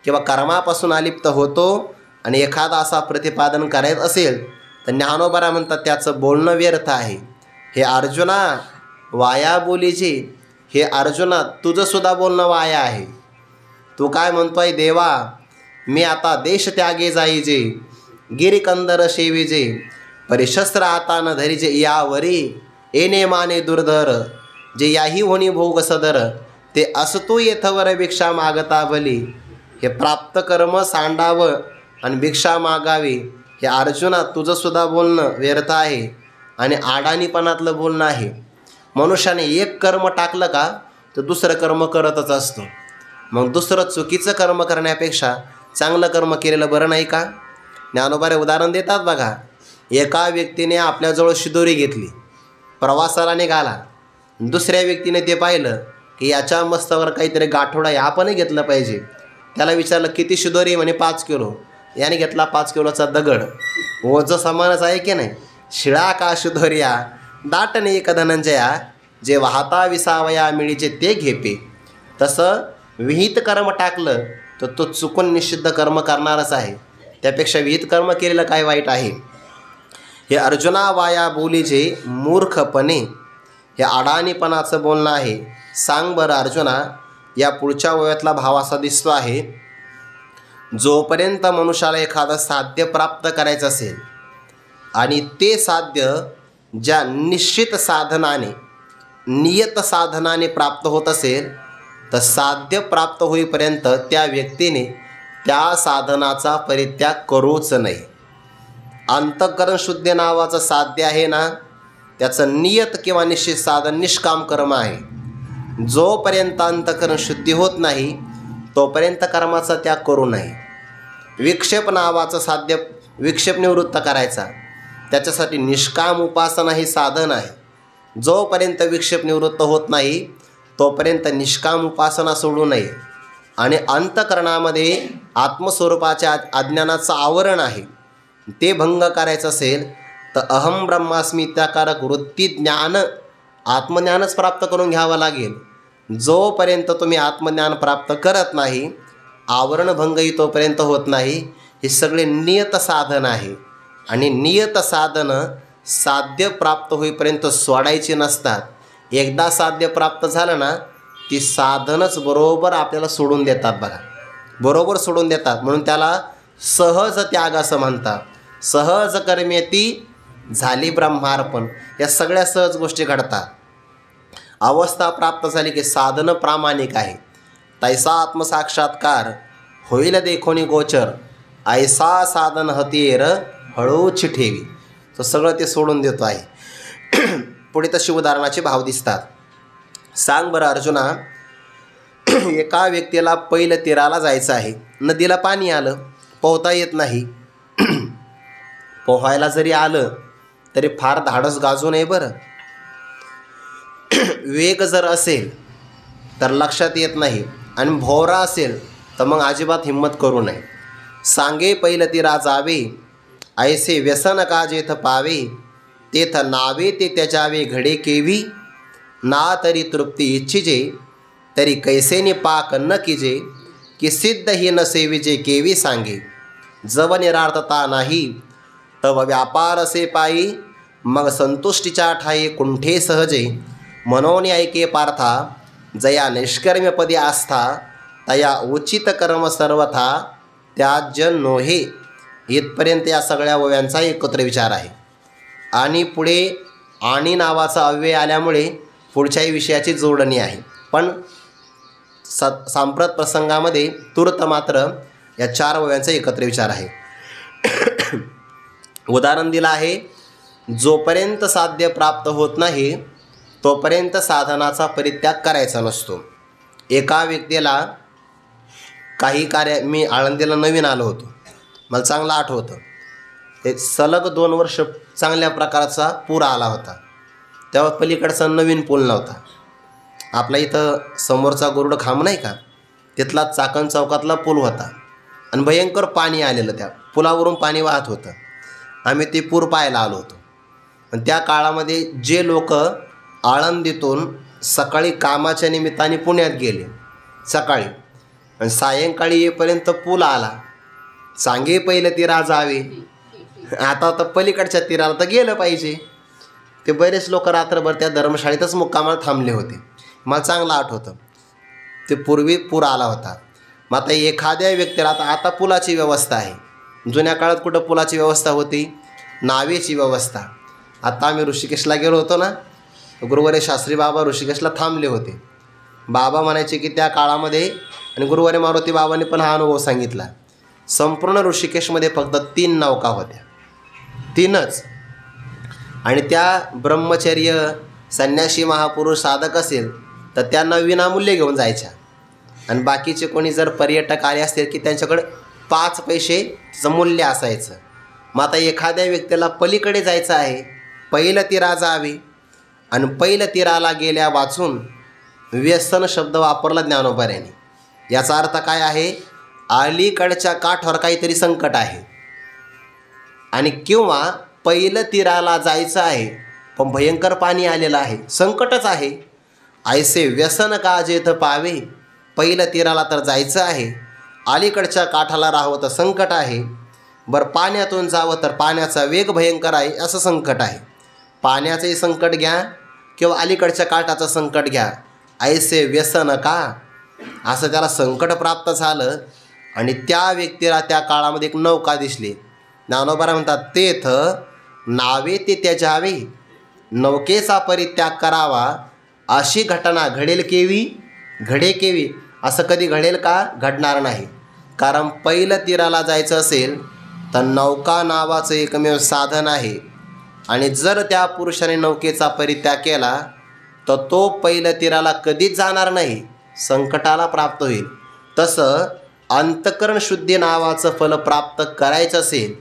किंवा कर्मापासून अलिप्त होतो. आणि एखादा असा प्रतिपादन करायचं असेल तर ज्ञानोबरा म्हणतात त्याचं बोलणं व्यर्थ आहे. हे अर्जुना वाया बोलीचे, हे अर्जुना तुझंसुद्धा बोलणं वाया आहे. तू काय म्हणतोय? देवा मी आता देश त्यागे जाईजे गिरिकंदर शेवीजे परिशस्त्र आता न धरीजे यावरी येणे माने दुर्धर जे याही होणी भोग सदर ते असतू येथवर भिक्षा मागता भली. हे प्राप्त कर्म सांडावं आणि भिक्षा मागावी. हे अर्जुना तुझंसुद्धा बोलणं व्यर्थ आहे आणि आडाणीपणातलं बोलणं आहे. मनुष्याने एक कर्म टाकलं का तर दुसरं कर्म करतच असतो. मग दुसरं चुकीचं कर्म करण्यापेक्षा चांगलं कर्म केलेलं बरं नाही का? ज्ञानोबारे उदाहरण देतात बघा. एका व्यक्तीने आपल्याजवळ शिदोरी घेतली, प्रवासाला निघाला. दुसऱ्या व्यक्तीने ते पाहिलं की याच्या मस्तकावर काहीतरी गाठोडा आहे, आपणही घेतलं पाहिजे. त्याला विचारलं किती शिदोरी? म्हणे 5 किलो. याने घेतला 5 किलोचा दगड. ओझं समानच आहे की नाही? शिळा का शिदोर्या दाटणे एक धनंजया जे वाहता विसावया मिळीचे ते घेपे. तसं विहित कर्म टाकलं तर तो चुकून निषिद्ध कर्म करणारच आहे. त्यापेक्षा विहित कर्म केलेलं काय वाईट आहे? हे अर्जुना वाया बोलीचे मूर्खपणे, हे अडाणीपणाचं बोलणं आहे. सांग बरं अर्जुना, या पुढच्या वयातला भाव असा दिसतो आहे, जोपर्यंत मनुष्याला एखादं साध्य प्राप्त करायचं असेल आणि ते साध्य ज्या निश्चित साधनाने नियत साधनाने प्राप्त होत असेल तर साध्य प्राप्त होईपर्यंत त्या व्यक्तीने त्या साधनाचा परित्याग करूच नाही. अंतःकरण शुद्धी नावाचं साध्य आहे ना, त्याचं नियत किंवा निश्चित साधन निष्काम कर्म आहे. जोपर्यंत अंतःकरण शुद्धी होत नाही तोपर्यंत कर्माचा त्याग करू नये. विक्षेप नावाचं साध्य विक्षेप निवृत्त करायचा, त्याच्यासाठी निष्काम उपासना हे साधन आहे. जोपर्यंत विक्षेप निवृत्त होत नाही तोपर्यंत निष्काम उपासना सोडू नये. आणि अंतःकरणामध्ये आत्मस्वरूपाच्या अज्ञानाचं आवरण आहे, ते भंग करायचं असेल तर अहम ब्रह्मास्मी त्याकारक वृत्ती ज्ञान आत्मज्ञानच प्राप्त करून घ्यावं लागेल. जोपर्यंत तुम्ही आत्मज्ञान प्राप्त करत नाही, आवरणभंगही तोपर्यंत होत नाही. हे सगळे नियत साधन आहे आणि नियत साधनं साध्य प्राप्त होईपर्यंत सोडायची नसतात. एकदा साध्य प्राप्त झालं ना, ती साधनच बरोबर आपल्याला सोडून देतात बघा, बरोबर सोडून देतात. म्हणून त्याला सहज त्याग असं म्हणतात. सहज कर्मेती झाली ब्रह्मार्पण. या सगळ्या सहज गोष्टी घडतात. अवस्था प्राप्त झाली की साधन प्रामाणिक आहे. तैसा आत्मसाक्षात्कार होईल देखोनी गोचर, ऐसा साधन हतीर हळूची ठेवी. तो सगळं ते सोडून देतो आहे. पुढे तशी उदाहरणाचे भाव दिसतात. सांग बरं अर्जुना, एका व्यक्तीला पहिलं तीराला जायचं आहे. नदीला पाणी आलं, पोहता येत नाही. पोहायला जरी आलं तरी फार धाडस गाजू नये बरं. वेग जर असेल तर लक्षात येत नाही आणि भोवरा असेल तर मग अजिबात हिंमत करू नये. सांगे पहिलं तीरा जावे, ऐसे व्यसन का जेथ पावे, तेथ नावे ते त्याच्यावे घडे केवी, ना तरी तृप्ती इच्छिजे, तरी कैसेने पाक न कीजे, की सिद्ध ही न सेविजे केवी सांगे. जव निरार्थता नाही तव व्यापार असे पायी, मग संतुष्टीच्या ठाई कुंठे सहजे. मनोनी ऐके पार्था, जया निष्कर्म्यपदी आस्था, तया उचित कर्म सर्वथा त्याज्य नोहे. इथपर्यंत या सगळ्या ओव्यांचा एकत्र विचार आहे. आणि पुढे आणि नावाचा अव्यय आल्यामुळे पुढच्याही विषयाची जोडणी आहे. पण सांप्रत प्रसंगामध्ये तुर्त मात्र या 4 ओव्यांचा एकत्र विचार आहे. उदाहरण दिलं आहे, जोपर्यंत साध्य प्राप्त होत नाही तोपर्यंत साधनाचा परित्याग करायचा नसतो. एका व्यक्तीला काही कार्य, मी आळंदीला नवीन आलो होतो, मला चांगलं आठवतं. ते सलग 2 वर्ष चांगल्या प्रकारचा पूर आला होता. तेव्हा पलीकडचा नवीन पूल नव्हता. आपला इथं समोरचा गुरुड खांब नाही का, तिथला चाकण चौकातला पूल होता आणि भयंकर पाणी आलेलं. त्या पुलावरून पाणी वाहत होतं. आम्ही ते पूर पाहायला आलो होतो. आणि त्या काळामध्ये जे लोक आळंदीतून सकाळी कामाच्या निमित्ताने पुण्यात गेले सकाळी आणि सायंकाळी येईपर्यंत पूल आला. सांगे पहिलं तीरा जावे, आता तर पलीकडच्या तीराला तर गेलं पाहिजे. ते बरेच लोक रात्रभर त्या धर्मशाळेतच मुक्कामाला थांबले होते. मला चांगलं आठवतं, ते पूर्वी पूर आला होता. मग आता एखाद्या व्यक्तीला, आता पुलाची व्यवस्था आहे. जुन्या काळात कुठं पुलाची व्यवस्था होती? नावेची व्यवस्था. आता आम्ही ऋषिकेशला गेलो होतो ना, गुरुवारी शास्त्री बाबा ऋषिकेशला थांबले होते. बाबा म्हणायचे की त्या काळामध्ये, आणि गुरुवारी मारुती बाबांनी पण हा अनुभव सांगितला, संपूर्ण ऋषिकेशमध्ये फक्त 3 नौका होत्या, 3च. आणि त्या ब्रह्मचर्य संन्यासी महापुरुष साधक असेल तर त्यांना विनामूल्य घेऊन जायच्या. आणि बाकीचे कोणी जर पर्यटक आले असतील की त्यांच्याकडे 5 पैसेचं मूल्य असायचं. मग आता एखाद्या व्यक्तीला पलीकडे जायचं आहे, पहिलं तीरा जावे, आणि पहिलं तीराला गेल्या वाचून व्यसन शब्द वापरला ज्ञानोबाऱ्यांनी. याचा अर्थ काय आहे? अलीकडच्या काठावर काहीतरी संकट आहे, आणि किंवा पहिलं तीराला जायचं आहे पण भयंकर पाणी आलेलं आहे, संकटच आहे. ऐसे व्यसन का जेथ पावे, पहिलं तीराला तर जायचं आहे, अलीकडच्या काठाला राहावं तर संकट आहे. बरं, पाण्यातून जावं तर पाण्याचा वेग भयंकर आहे, असं संकट आहे. पाण्याचंही संकट घ्या किंवा अलीकडच्या काठाचं संकट घ्या, ऐसे व्यसन का, असं त्याला संकट प्राप्त झालं. आणि त्या व्यक्तीला त्या काळामध्ये एक नौका दिसली. ज्ञानोबा म्हणतात, तेथ नावे ते त्याच्यावे, नौकेचा परित्याग करावा, अशी घटना घडेल केवी, घडे केवी. असं कधी घडेल का? घडणार नाही. कारण पहिलं तीराला जायचं असेल तर नौका नावाचं एकमेव साधन आहे. आणि जर त्या पुरुषाने नौकेचा परित्याग केला तर तो पहिलं तीराला कधीच जाणार नाही, संकटाला प्राप्त होईल. तसं अंतःकरण शुद्धी नावाचं फल प्राप्त करायचं असेल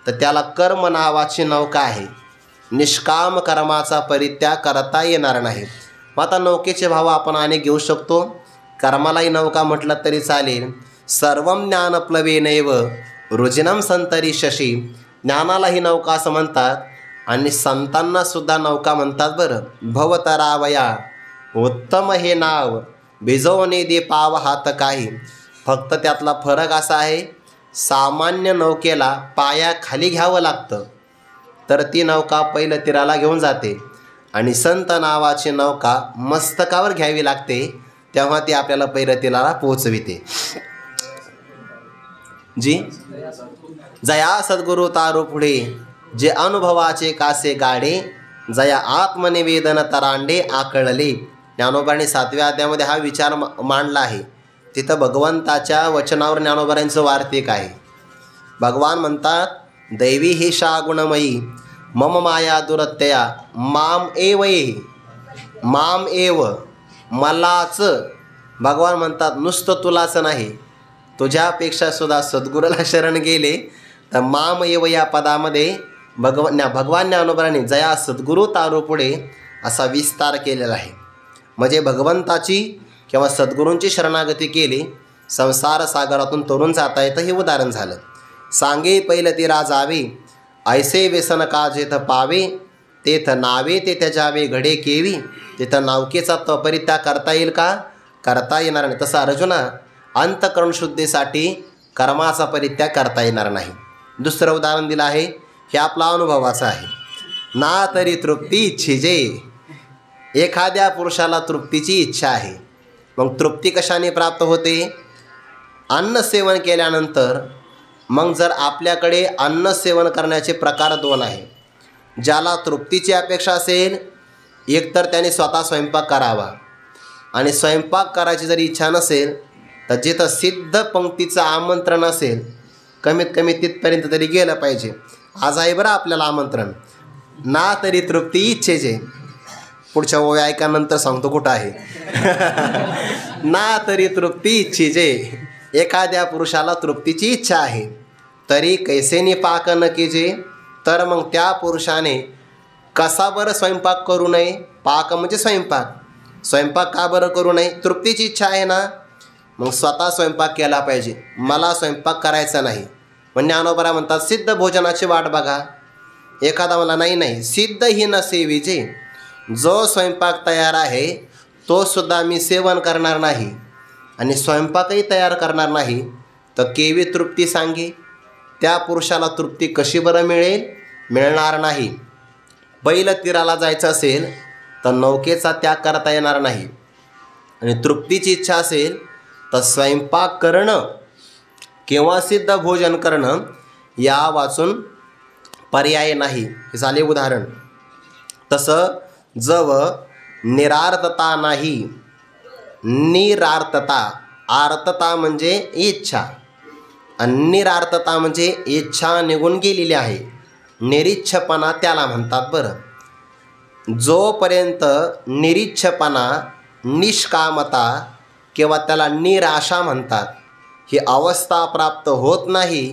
तर त्याला कर्म नावाची नौका आहे. निष्काम कर्माचा परित्याग करता येणार नाही. मग आता नौकेचे भाव आपण अनेक घेऊ शकतो. कर्मालाही नौका म्हटलं तरी चालेल. सर्वं ज्ञानप्लवेनैव रुजिनं संतरिष्यसि, ज्ञानालाही नौका असं म्हणतात आणि संतांनासुद्धा नौका म्हणतात. बरं, भवतरावया उत्तम हे नाव भिजवणे दे पाव हात काही. फक्त त्यातला फरक असा आहे, सामान्य नौकेला पायाखाली घ्यावं लागतं तर ती नौका पहिलं तीराला घेऊन जाते, आणि संत नावाची नौका मस्तकावर घ्यावी लागते तेव्हा ती आपल्याला पहिलं तीराला पोहोचविते. जी जया सद्गुरु तारू पुढे, जे अनुभवाचे कासे गाडे, जया आत्मनिवेदन तरांडे आकळले. ज्ञानोबाने 7व्या अध्यायामध्ये हा विचार मांडला आहे. तिथं भगवंताच्या वचनावर ज्ञानोबांचं वार्तिक आहे. भगवान म्हणतात, दैवी ही शा गुणमयी मम माया दुरत्यया माम एव ये. माम एव मलाच. भगवान म्हणतात नुसतं तुलाच नाही, तुझ्यापेक्षा सुद्धा सद्गुरूला शरण गेले तर माम एव या पदामध्ये भगवान ज्ञानोबांनी जया सद्गुरू तारू पुढे असा विस्तार केलेला आहे. म्हणजे भगवंताची किंवा सद्गुरूंची शरणागती केली, संसार सागरातून तरुण जाता येतं हे उदाहरण झालं. सांगे पहिलं तीरा जावे, ऐसे व्यसन का जेथ पावे, तेथ नावे ते जावे घडे केवी. तिथं नावकेचा परित्याग करता येईल का? करता येणार नाही. तसं अर्जुना अंतःकरण शुद्धीसाठी कर्माचा परित्याग करता येणार नाही. दुसरं उदाहरण दिलं आहे, हे आपला अनुभवाचं आहे. ना तरी तृप्ती इच्छिजे. एखाद्या पुरुषाला तृप्तीची इच्छा आहे, मग तृप्ती कशाने प्राप्त होते? अन्न सेवन केल्यानंतर. मग जर आपल्याकडे अन्न सेवन करण्याचे प्रकार 2 आहे. ज्याला तृप्तीची अपेक्षा असेल, एकतर त्याने स्वतः स्वयंपाक करावा, आणि स्वयंपाक करायची जर इच्छा नसेल तर जिथं सिद्ध पंक्तीचं आमंत्रण असेल कमीत कमी तिथपर्यंत तरी गेलं पाहिजे. आज आहे बरं आपल्याला आमंत्रण. ना तरी तृप्ती इच्छेचे. पुढच्या ओव्या ऐकानंतर सांगतो कुठं आहे. ना तरी तृप्ती इच्छेचे. एखाद्या पुरुषाला तृप्तीची इच्छा आहे तरी कैसेनी पाक न केजे. तर मग त्या पुरुषाने कसा बरं स्वयंपाक करू नये? पाक म्हणजे स्वयंपाक. स्वयंपाक का बरं करू नये? तृप्तीची इच्छा आहे ना, मग स्वतः स्वयंपाक केला पाहिजे. मला स्वयंपाक करायचा नाही म्हणजे ज्ञानोबा म्हणतात सिद्ध भोजनाची वाट बघा. एखादा मला नाही सिद्ध ही न सेविजे. जो स्वयंपाक तयार आहे तो सुद्धा मी सेवन करणार नाही आणि स्वयंपाकही तयार करणार नाही, तर केवी तृप्ती सांगे. त्या पुरुषाला तृप्ती कशी बरं मिळेल? मिळणार नाही. पहिलं तीराला जायचं असेल तर नौकेचा त्याग करता येणार नाही, आणि तृप्तीची इच्छा असेल तर स्वयंपाक करणं किंवा सिद्ध भोजन करणं या वाचून पर्याय नाही. हे झाले उदाहरण. तसं जव निरार्थता नाही. निरार्थता, आर्थता म्हणजे इच्छा, आणि निरार्थता म्हणजे इच्छा निघून गेलेली आहे. निरिच्छपणा त्याला म्हणतात. बरं, जोपर्यंत निरिच्छपणा, निष्कामता किंवा त्याला निराशा म्हणतात, ही अवस्था प्राप्त होत नाही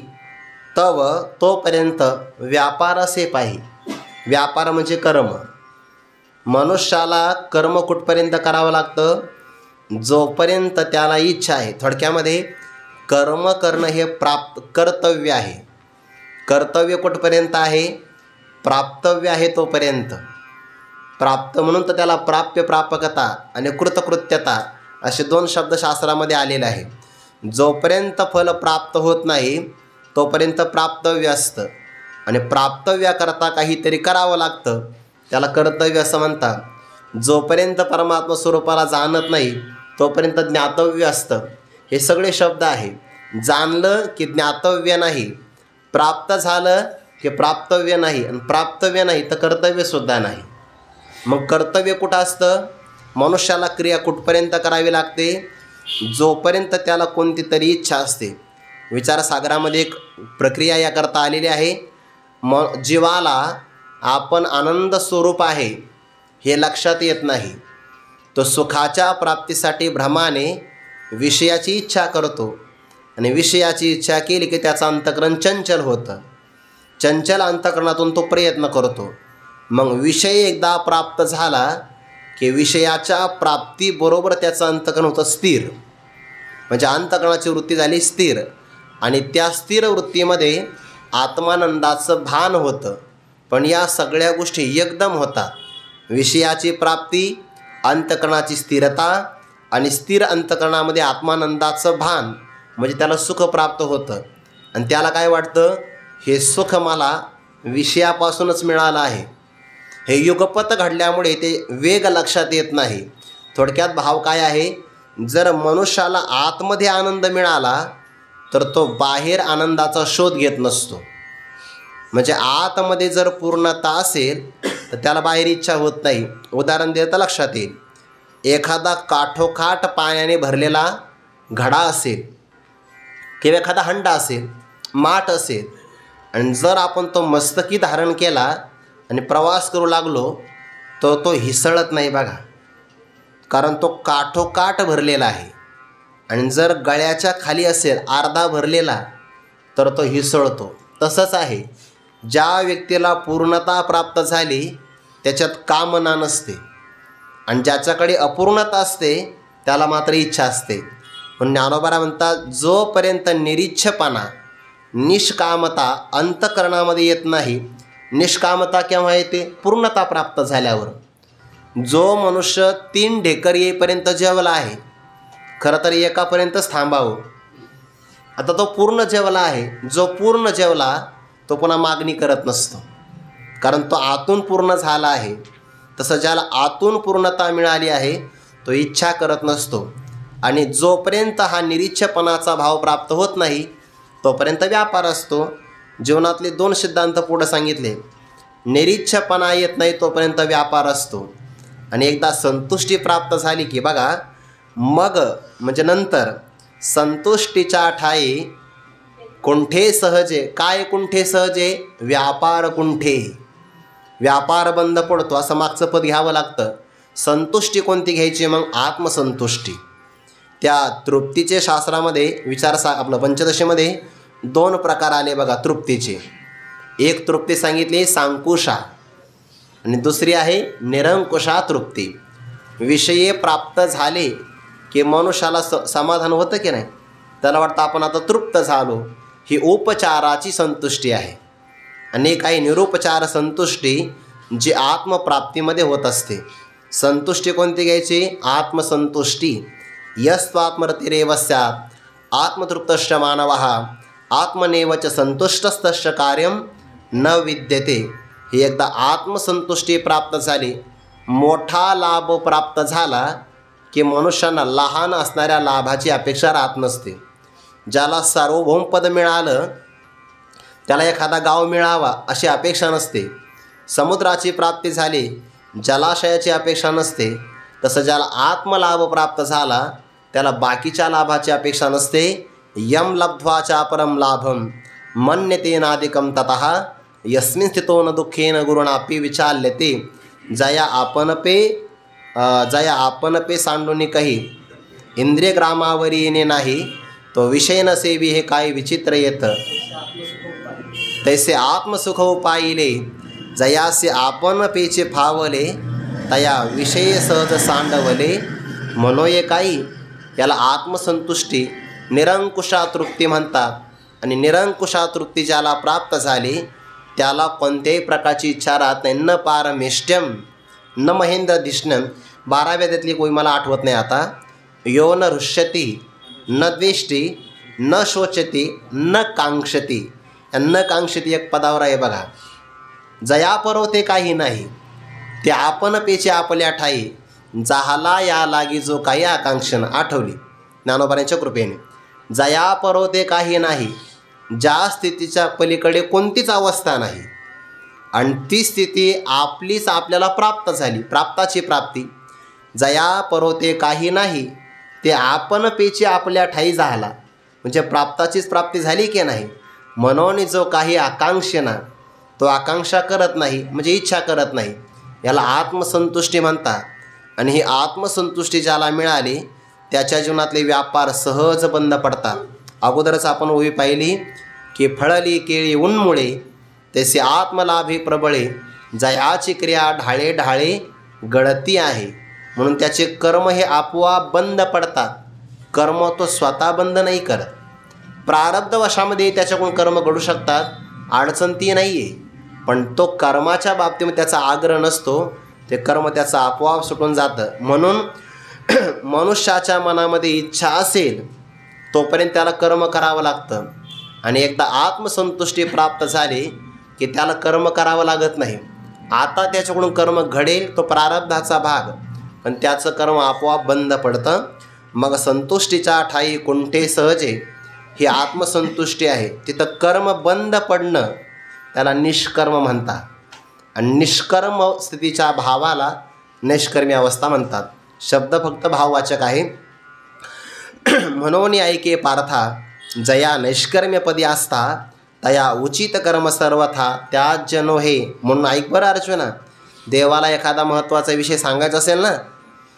तोपर्यंत व्यापार असे पाहिजे. व्यापार म्हणजे कर्म. मनुष्याला कर्म कुठपर्यंत करावं लागतं? जोपर्यंत त्याला इच्छा आहे. थोडक्यामध्ये कर्म करणं हे कर्तव्य आहे. कर्तव्य कुठपर्यंत आहे? प्राप्तव्य आहे तोपर्यंत. प्राप्त म्हणून तर त्याला प्राप्य, प्रापकता आणि कृतकृत्यता असे 2 शब्द शास्त्रामध्ये आलेले आहे. जोपर्यंत फल प्राप्त होत नाही तोपर्यंत प्राप्तव्य असतं, आणि प्राप्तव्याकरता काहीतरी करावं लागतं, त्याला कर्तव्य असं म्हणतात. जोपर्यंत परमात्मा स्वरूपाला जाणत नाही तोपर्यंत ज्ञातव्य असतं. हे सगळे शब्द आहे. जाणलं की ज्ञातव्य नाही, प्राप्त झालं की प्राप्तव्य नाही, आणि प्राप्तव्य नाही तर कर्तव्यसुद्धा नाही. मग कर्तव्य कुठं असतं? मनुष्याला क्रिया कुठपर्यंत करावी लागते? जोपर्यंत त्याला कोणती तरी इच्छा असते. विचारसागरामध्ये एक प्रक्रिया याकरता आलेली आहे. जीवाला आपण आनंद स्वरूप आहे हे लक्षात येत नाही. तो सुखाच्या प्राप्तीसाठी भ्रमाने विषयाची इच्छा करतो, आणि विषयाची इच्छा केली की त्याचं अंतःकरण चंचल होतं. चंचल अंतःकरणातून तो प्रयत्न करतो. मग विषय एकदा प्राप्त झाला की विषयाच्या प्राप्तीबरोबर त्याचं अंतःकरण होतं स्थिर. म्हणजे अंतःकरणाची वृत्ती झाली स्थिर, आणि त्या स्थिर वृत्तीमध्ये आत्मानंदाचं भान होतं. पण या सगळ्या गोष्टी एकदम होतात. विषयाची प्राप्ती, अंतकरणाची स्थिरता आणि स्थिर अंतकरणामध्ये आत्मानंदाचं भान, म्हणजे त्याला सुख प्राप्त होतं. आणि त्याला काय वाटतं, हे सुख मला विषयापासूनच मिळालं आहे. हे युगपत घडल्यामुळे ते वेग लक्षात येत नाही. थोडक्यात भाव काय आहे, जर मनुष्याला आतमध्ये आनंद मिळाला तर तो बाहेर आनंदाचा शोध घेत नसतो. म्हणजे आतमध्ये जर पूर्णता असेल तर त्याला बाहेर इच्छा होत नाही. उदाहरण दिलं तर लक्षात येईल. एखादा काठोकाठ पाण्याने भरलेला घडा असेल किंवा एखादा हंडा असेल, माठ असेल, आणि जर आपण तो मस्तकी धारण केला आणि प्रवास करू लागलो तर तो हिसळत नाही बघा, कारण तो काठोकाठ भरलेला आहे. आणि जर गळ्याच्या खाली असेल अर्धा भरलेला तर तो हिसळतो. तसंच आहे, ज्या व्यक्तीला पूर्णता प्राप्त झाली त्याच्यात कामना नसते, आणि ज्याच्याकडे अपूर्णता असते त्याला मात्र इच्छा असते. पण ज्ञानोबा म्हणतात, जोपर्यंत निरीच्छपणा, निष्कामता अंतकरणामध्ये येत नाही. निष्कामता केव्हा येते, पूर्णता प्राप्त झाल्यावर. जो मनुष्य 3 ढेकर येईपर्यंत जेवला आहे, खरं तर एकापर्यंतच थांबावं. आता तो पूर्ण जेवला आहे. जो पूर्ण जेवला तो पुन्हा मागणी करत नसतो, कारण तो आतून पूर्ण झाला आहे. तसं ज्याला आतून पूर्णता मिळाली आहे तो इच्छा करत नसतो. आणि जोपर्यंत हा निरीच्छपणाचा भाव प्राप्त होत नाही तोपर्यंत व्यापार असतो. जीवनातले 2 सिद्धांत पुढे सांगितले. निरीच्छपणा येत नाही तोपर्यंत व्यापार असतो, आणि एकदा संतुष्टी प्राप्त झाली की बघा, मग म्हणजे नंतर संतुष्टीच्या ठाई कुंठे सहजे. काय कुंठे सहजे, व्यापार कुंठे. व्यापार बंद पडतो असं मागचं पद घ्यावं लागतं. संतुष्टी कोणती घ्यायची, मग आत्मसंतुष्टी. त्या तृप्तीचे शास्त्रामध्ये आपलं पंचदशीमध्ये 2 प्रकार आले बघा तृप्तीचे. एक तृप्ती सांगितली सांकुशा, आणि दुसरी आहे निरंकुशा तृप्ती. विषये प्राप्त झाले की मनुष्याला समाधान होतं की नाही, त्याला वाटतं आपण आता तृप्त झालो. ही उपचाराची संतुष्टी आहे. आणि काही निरुपचार संतुष्टी जी आत्मप्राप्तीमध्ये होत असते. संतुष्टी कोणती घ्यायची, आत्मसंतुष्टी. यस्त्वात्मरतिरेव स्यात् आत्मतृप्तश्च मानवः आत्मनेव च संतुष्टस्तस्य कार्यं न विद्यते. ही एकदा आत्मसंतुष्टी प्राप्त झाली, मोठा लाभ प्राप्त झाला की मनुष्यांना लहान असणाऱ्या लाभाची अपेक्षा राहत नसते. ज्याला सार्वभौमपद मिळालं त्याला एखादा गाव मिळावा अशी अपेक्षा नसते. समुद्राची प्राप्ती झाली, जलाशयाची अपेक्षा नसते. तसं ज्याला आत्मलाभ प्राप्त झाला त्याला बाकीच्या लाभाची अपेक्षा नसते. यम लब्ध्वा च परम लाभम मन्यते नादिकम ततः यस्मिन् स्थितो न दुःखेन गुरुणापि विचाल्यते. जया आपणपे सांडूनी कही इंद्रिय ग्रामावरी येणे नाही, तो विषय न सेवी हे काय विचित्र येत. तैसे आत्मसुख पाहिले जयासे आपण पेचे फावले, तया विषय सहज सांडवले. मनोये काही. याला आत्मसंतुष्टी निरंकुशा तृप्ती म्हणतात. आणि निरंकुशा तृप्ती ज्याला प्राप्त झाली त्याला कोणत्याही प्रकारची इच्छा राहत नाही. न पारमेष्ट्यम न महेंद्र धिष्णम. 12व्या त्यातली कोई मला आठवत नाही आता. यो न हृष्यती न द्वेष्टी न शोचती न कांक्षती. न कांक्षती एक पदावर आहे बघा. जयापरो ते काही नाही, ते आपण पेचे आपल्या ठाई. जाहला या लागी जो काही आकांक्षण. आठवली ज्ञानोबांच्या कृपेने. जयापरो ते काही नाही, ज्या स्थितीच्या पलीकडे कोणतीच अवस्था नाही, आणि ती स्थिती आपलीच आपल्याला प्राप्त झाली. प्राप्ताची प्राप्ती. जयापरो ते काही नाही, ते आपण पेची आपल्या ठाई झाला, म्हणजे प्राप्ताचीच प्राप्ती झाली की नाही. म्हणून जो काही आकांक्षेना तो आकांक्षा करत नाही, म्हणजे इच्छा करत नाही, याला आत्मसंतुष्टी म्हणतात. आणि ही आत्मसंतुष्टी ज्याला मिळाली त्याच्या जीवनातले व्यापार सहज बंद पडतात. अगोदरच आपण ओवी पाहिली की फळली केळी उन्मुळे तैसे आत्मलाभे प्रबळे, जयाची क्रिया ढाळे ढाळे गळती आहे. म्हणून त्याचे कर्म हे आपोआप बंद पडतात. कर्म तो स्वतः बंद नाही करत. प्रारब्धवशामध्ये त्याच्याकडून कर्म घडू शकतात, अडचण ती नाही आहे. पण तो कर्माच्या बाबतीमध्ये त्याचा आग्रह नसतो. ते कर्म त्याचं आपोआप सुटून जातं. म्हणून मनुष्याच्या मनामध्ये इच्छा असेल तोपर्यंत त्याला कर्म करावं लागतं, आणि एकदा आत्मसंतुष्टी प्राप्त झाली की त्याला कर्म करावं लागत नाही. आता त्याच्याकडून कर्म घडेल तो प्रारब्धाचा भाग, पण त्याचं कर्म आपोआप बंद पडतं. मग संतुष्टीच्या ठाई कुंठे सहजे ही आत्मसंतुष्टी आहे. तिथं कर्म बंद पडणं त्याला निष्कर्म म्हणतात, आणि निष्कर्म स्थितीच्या भावाला निष्कर्मी अवस्था म्हणतात. शब्द फक्त भाववाचक आहे. म्हणून ऐके पार्था जया नैष्कर्म्यपदी असता तया उचित कर्म सर्वथा त्याज्य नोहे. म्हणून ऐक बरं अर्जुना, देवाला एखादा महत्त्वाचा विषय सांगायचा असेल ना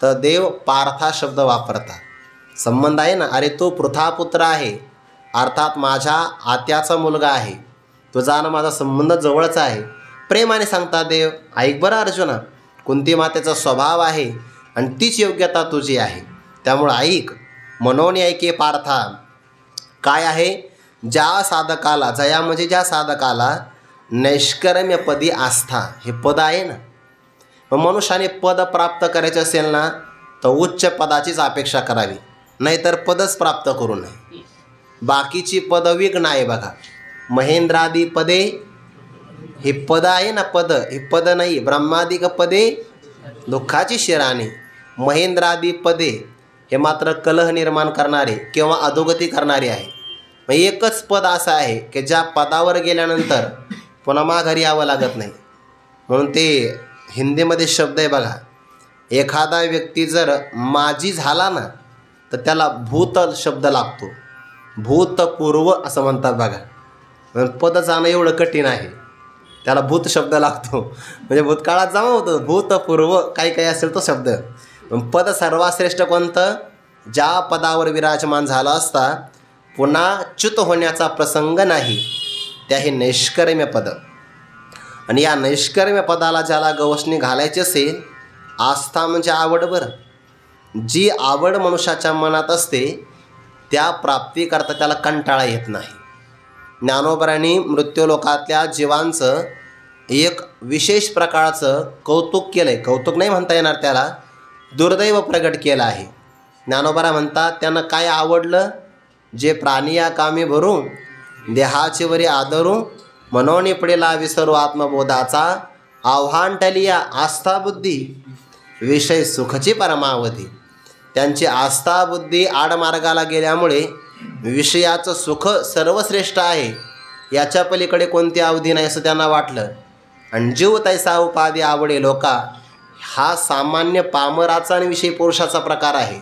तर देव पार्था शब्द वापरतात. संबंध आहे ना, अरे तो पृथापुत्र आहे, अर्थात माझ्या आत्याचा मुलगा आहे, तुझा आणि माझा संबंध जवळचा आहे, प्रेमाने सांगता देव. ऐक बरं अर्जुना, कुंती मातेचा स्वभाव आहे आणि तीच योग्यता तुझी आहे, त्यामुळं ऐक. म्हणून ऐके पार्था काय आहे, ज्या साधकाला, जया म्हणजे ज्या साधकाला नैष्कर्म्यपदी आस्था, हे पद आहे ना. मग मनुष्याने पद प्राप्त करायचे असेल ना तर उच्च पदाचीच अपेक्षा करावी, नाहीतर पदच प्राप्त करू नये. बाकीची पद विघ्न आहे बघा. महेंद्रादी पदे हे पद आहे ना, पद हे पद नाही. ब्रह्मादिक पदे दुःखाची शिराणी, महेंद्रादी पदे हे मात्र कलह निर्माण करणारे किंवा अधोगती करणारे आहे. मग एकच पद असं आहे की ज्या पदावर गेल्यानंतर पुन्हा माघारी यावं लागत नाही. म्हणून ते हिंदीमध्ये शब्द आहे बघा, एखादा व्यक्ती जर माजी झाला ना तर त्याला भूत शब्द लागतो, भूतपूर्व असं म्हणतात बघा. पद जाणं एवढं कठीण आहे, त्याला भूत शब्द लागतो, म्हणजे भूतकाळात जमा होतं, भूतपूर्व काही काही असेल तो शब्द. पद सर्वाश्रेष्ठ कोणतं, ज्या पदावर विराजमान झाला असता पुन्हा च्युत होण्याचा प्रसंग नाही, त्या हे नैष्कर्म्य पद. आणि या नैष्कर्म्य पदाला ज्याला गवसणी घालायची असेल, आस्था म्हणजे आवड बरं, जी आवड मनुष्याच्या मनात असते त्या प्राप्तीकरता त्याला कंटाळा येत नाही. ज्ञानोबरांनी मृत्यूलोकातल्या जीवांचं एक विशेष प्रकारचं कौतुक केलं आहे. कौतुक नाही म्हणता येणार त्याला, दुर्दैव प्रगट केलं आहे. ज्ञानोबरा म्हणतात त्यांना काय आवडलं, जे प्राणी या कामी भरू देहाचे वरी आदरू, मनोनी पडेला विसरू आत्मबोधाचा, आव्हान टलिया आस्था बुद्धी विषय सुखची परमावधी. त्यांची आस्था बुद्धी आडमार्गाला गेल्यामुळे विषयाचं सुख सर्वश्रेष्ठ आहे, याच्या पलीकडे कोणती अवधी नाही असं त्यांना वाटलं. आणि जीव तैसा उपाधी आवडे लोका, हा सामान्य पामराचा आणि विषयी पुरुषाचा प्रकार आहे.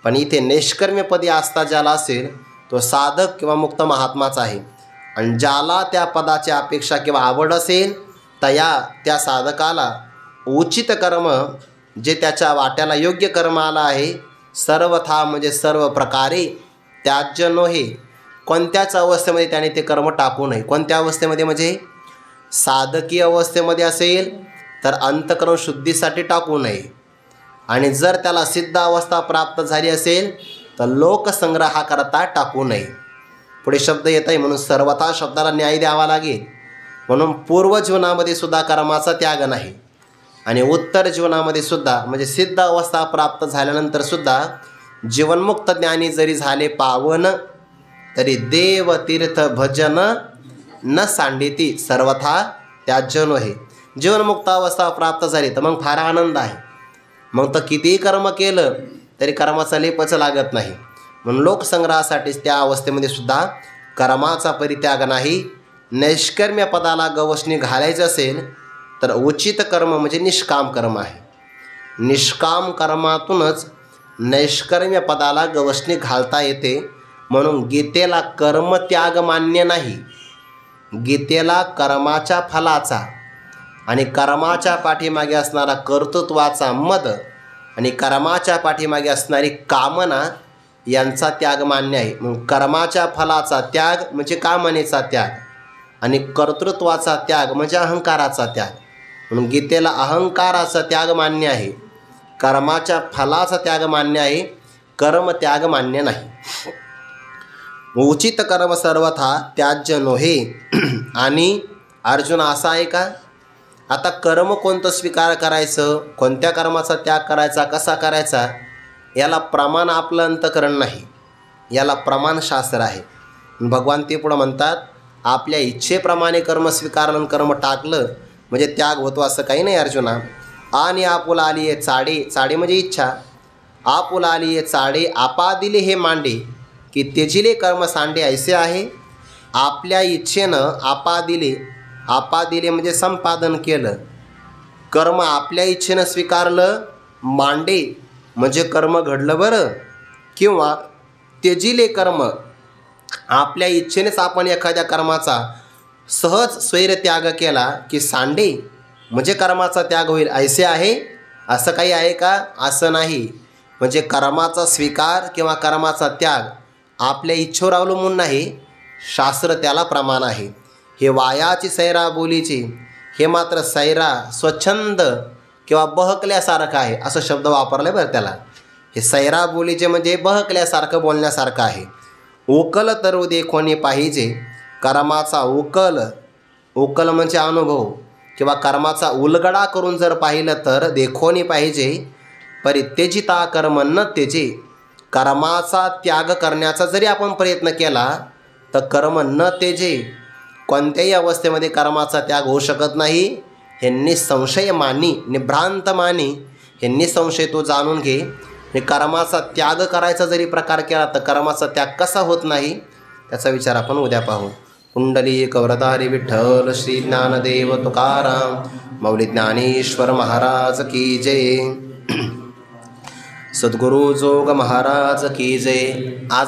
पण इथे निष्कर्म्यपदी आस्था ज्याला असेल तो साधक किंवा मुक्त महात्माचा आहे. आणि ज्याला त्या पदाची अपेक्षा किंवा आवड असेल त्या साधकाला उचित कर्म, जे त्याच्या वाट्याला योग्य कर्म आला आहे, सर्वथा म्हणजे सर्व प्रकारे त्याज्य नोहे. कोणत्याच अवस्थेमध्ये त्याने ते कर्म टाकू नये. कोणत्या अवस्थेमध्ये म्हणजे साधकीय अवस्थेमध्ये असेल तर अंतःकरण शुद्धीसाठी टाकू नये, आणि जर त्याला सिद्ध अवस्था प्राप्त झाली असेल तर लोकसंग्रहाकरता टाकू नये. पुढे शब्द येत आहे म्हणून सर्वथा शब्दाला न्याय द्यावा लागेल. म्हणून पूर्व जीवनामध्ये सुद्धा कर्माचा त्याग नाही, आणि उत्तर जीवनामध्ये सुद्धा म्हणजे सिद्ध अवस्था प्राप्त झाल्यानंतर सुद्धा जीवनमुक्त ज्ञानी जरी झाले पावन, तरी देव तीर्थ भजन न सांडिती सर्वथा त्याज्य नोहे. जीवनमुक्त अवस्था प्राप्त झाली तर मग फार आनंद आहे, मग तर कितीही कर्म केलं तरी कर्माचा लेपच लागत नाही. म्हणून लोकसंग्रहासाठीच त्या अवस्थेमध्ये सुद्धा कर्माचा परित्याग नाही. नैष्कर्म्य पदाला गवसणी घालायचं असेल तर उचित कर्म म्हणजे निष्काम कर्म आहे. निष्काम कर्मातूनच नैष्कर्म्य पदाला गवसणी घालता येते. म्हणून गीतेला कर्मत्याग मान्य नाही. गीतेला कर्माच्या फलाचा आणि कर्माच्या पाठीमागे असणारा कर्तृत्वाचा मद आणि कर्माच्या पाठीमागे असणारी कामना यांचा त्याग मान्य आहे. मग कर्माच्या फलाचा त्याग म्हणजे कामनेचा त्याग, आणि कर्तृत्वाचा त्याग म्हणजे अहंकाराचा त्याग. म्हणून गीतेला अहंकाराचा त्याग मान्य आहे, कर्माच्या फलाचा त्याग मान्य आहे, कर्म त्याग मान्य नाही. उचित कर्म सर्वथा त्याज्य नोहे. आणि अर्जुन असा आहे का, आता कर्म कोणतं स्वीकार करायचं, कोणत्या कर्माचा त्याग करायचा, कसा करायचा, याला प्रमाण आपलं अंतकरण नाही, याला प्रमाणशास्त्र आहे. भगवान ते पुढं म्हणतात, आपल्या इच्छेप्रमाणे कर्म स्वीकारलं आणि कर्म टाकलं म्हणजे त्याग होतो असं काही नाही अर्जुना. आणि आपुला आली ये चाडे, चाडे म्हणजे इच्छा, आपुला आली ये चाडे आपा दिले हे मांडे, की तेजिले कर्म सांडे ऐसे आहे. आपल्या इच्छेनं आपा दिले म्हणजे संपादन केलं, कर्म आपल्या इच्छेनं स्वीकारलं, मांडे म्हणजे कर्म घडलं बरं, किंवा तेजिले कर्म आपल्या इच्छेनेच आपण एखाद्या कर्माचा सहज स्वैरत्याग केला की सांडे म्हणजे कर्माचा त्याग होईल ऐसे आहे. असं काही आहे का? असं नाही. म्हणजे कर्माचा स्वीकार किंवा कर्माचा त्याग आपल्या इच्छेवर अवलंबून नाही, शास्त्र त्याला प्रमाण आहे. हे वायाची सैरा बोलीची, हे मात्र सैरा स्वच्छंद किंवा बहकल्यासारखं आहे असं शब्द वापरला बरं त्याला. हे सैरा बोलीचे म्हणजे बहकल्यासारखं बोलण्यासारखं आहे. उकल तरू देखोनी पाहिजे, कर्माचा उकल म्हणजे अनुभव किंवा कर्माचा उलगडा करून जर पाहिलं तर देखोनी पाहिजे. परित्यजिता कर्म न त्यजे, कर्माचा त्याग करण्याचा जरी आपण प्रयत्न केला तर कर्म न त्यजे, कोणत्याही अवस्थेमध्ये कर्माचा त्याग होऊ शकत नाही. हे निसंशय मानी, निभ्रांत मानी, हे निसंशय तो जाणून घे. हे कर्माचा त्याग करायचा जरी प्रकार केला तर कर्माचा त्याग कसा होत नाही त्याचा विचार आपण उद्या पाहू. कुंडलिक वरदारी विठ्ठल श्री ज्ञानदेव तुकाराम मौली ज्ञानेश्वर महाराज की जय. सद्गुरु जोग महाराज की जय. आज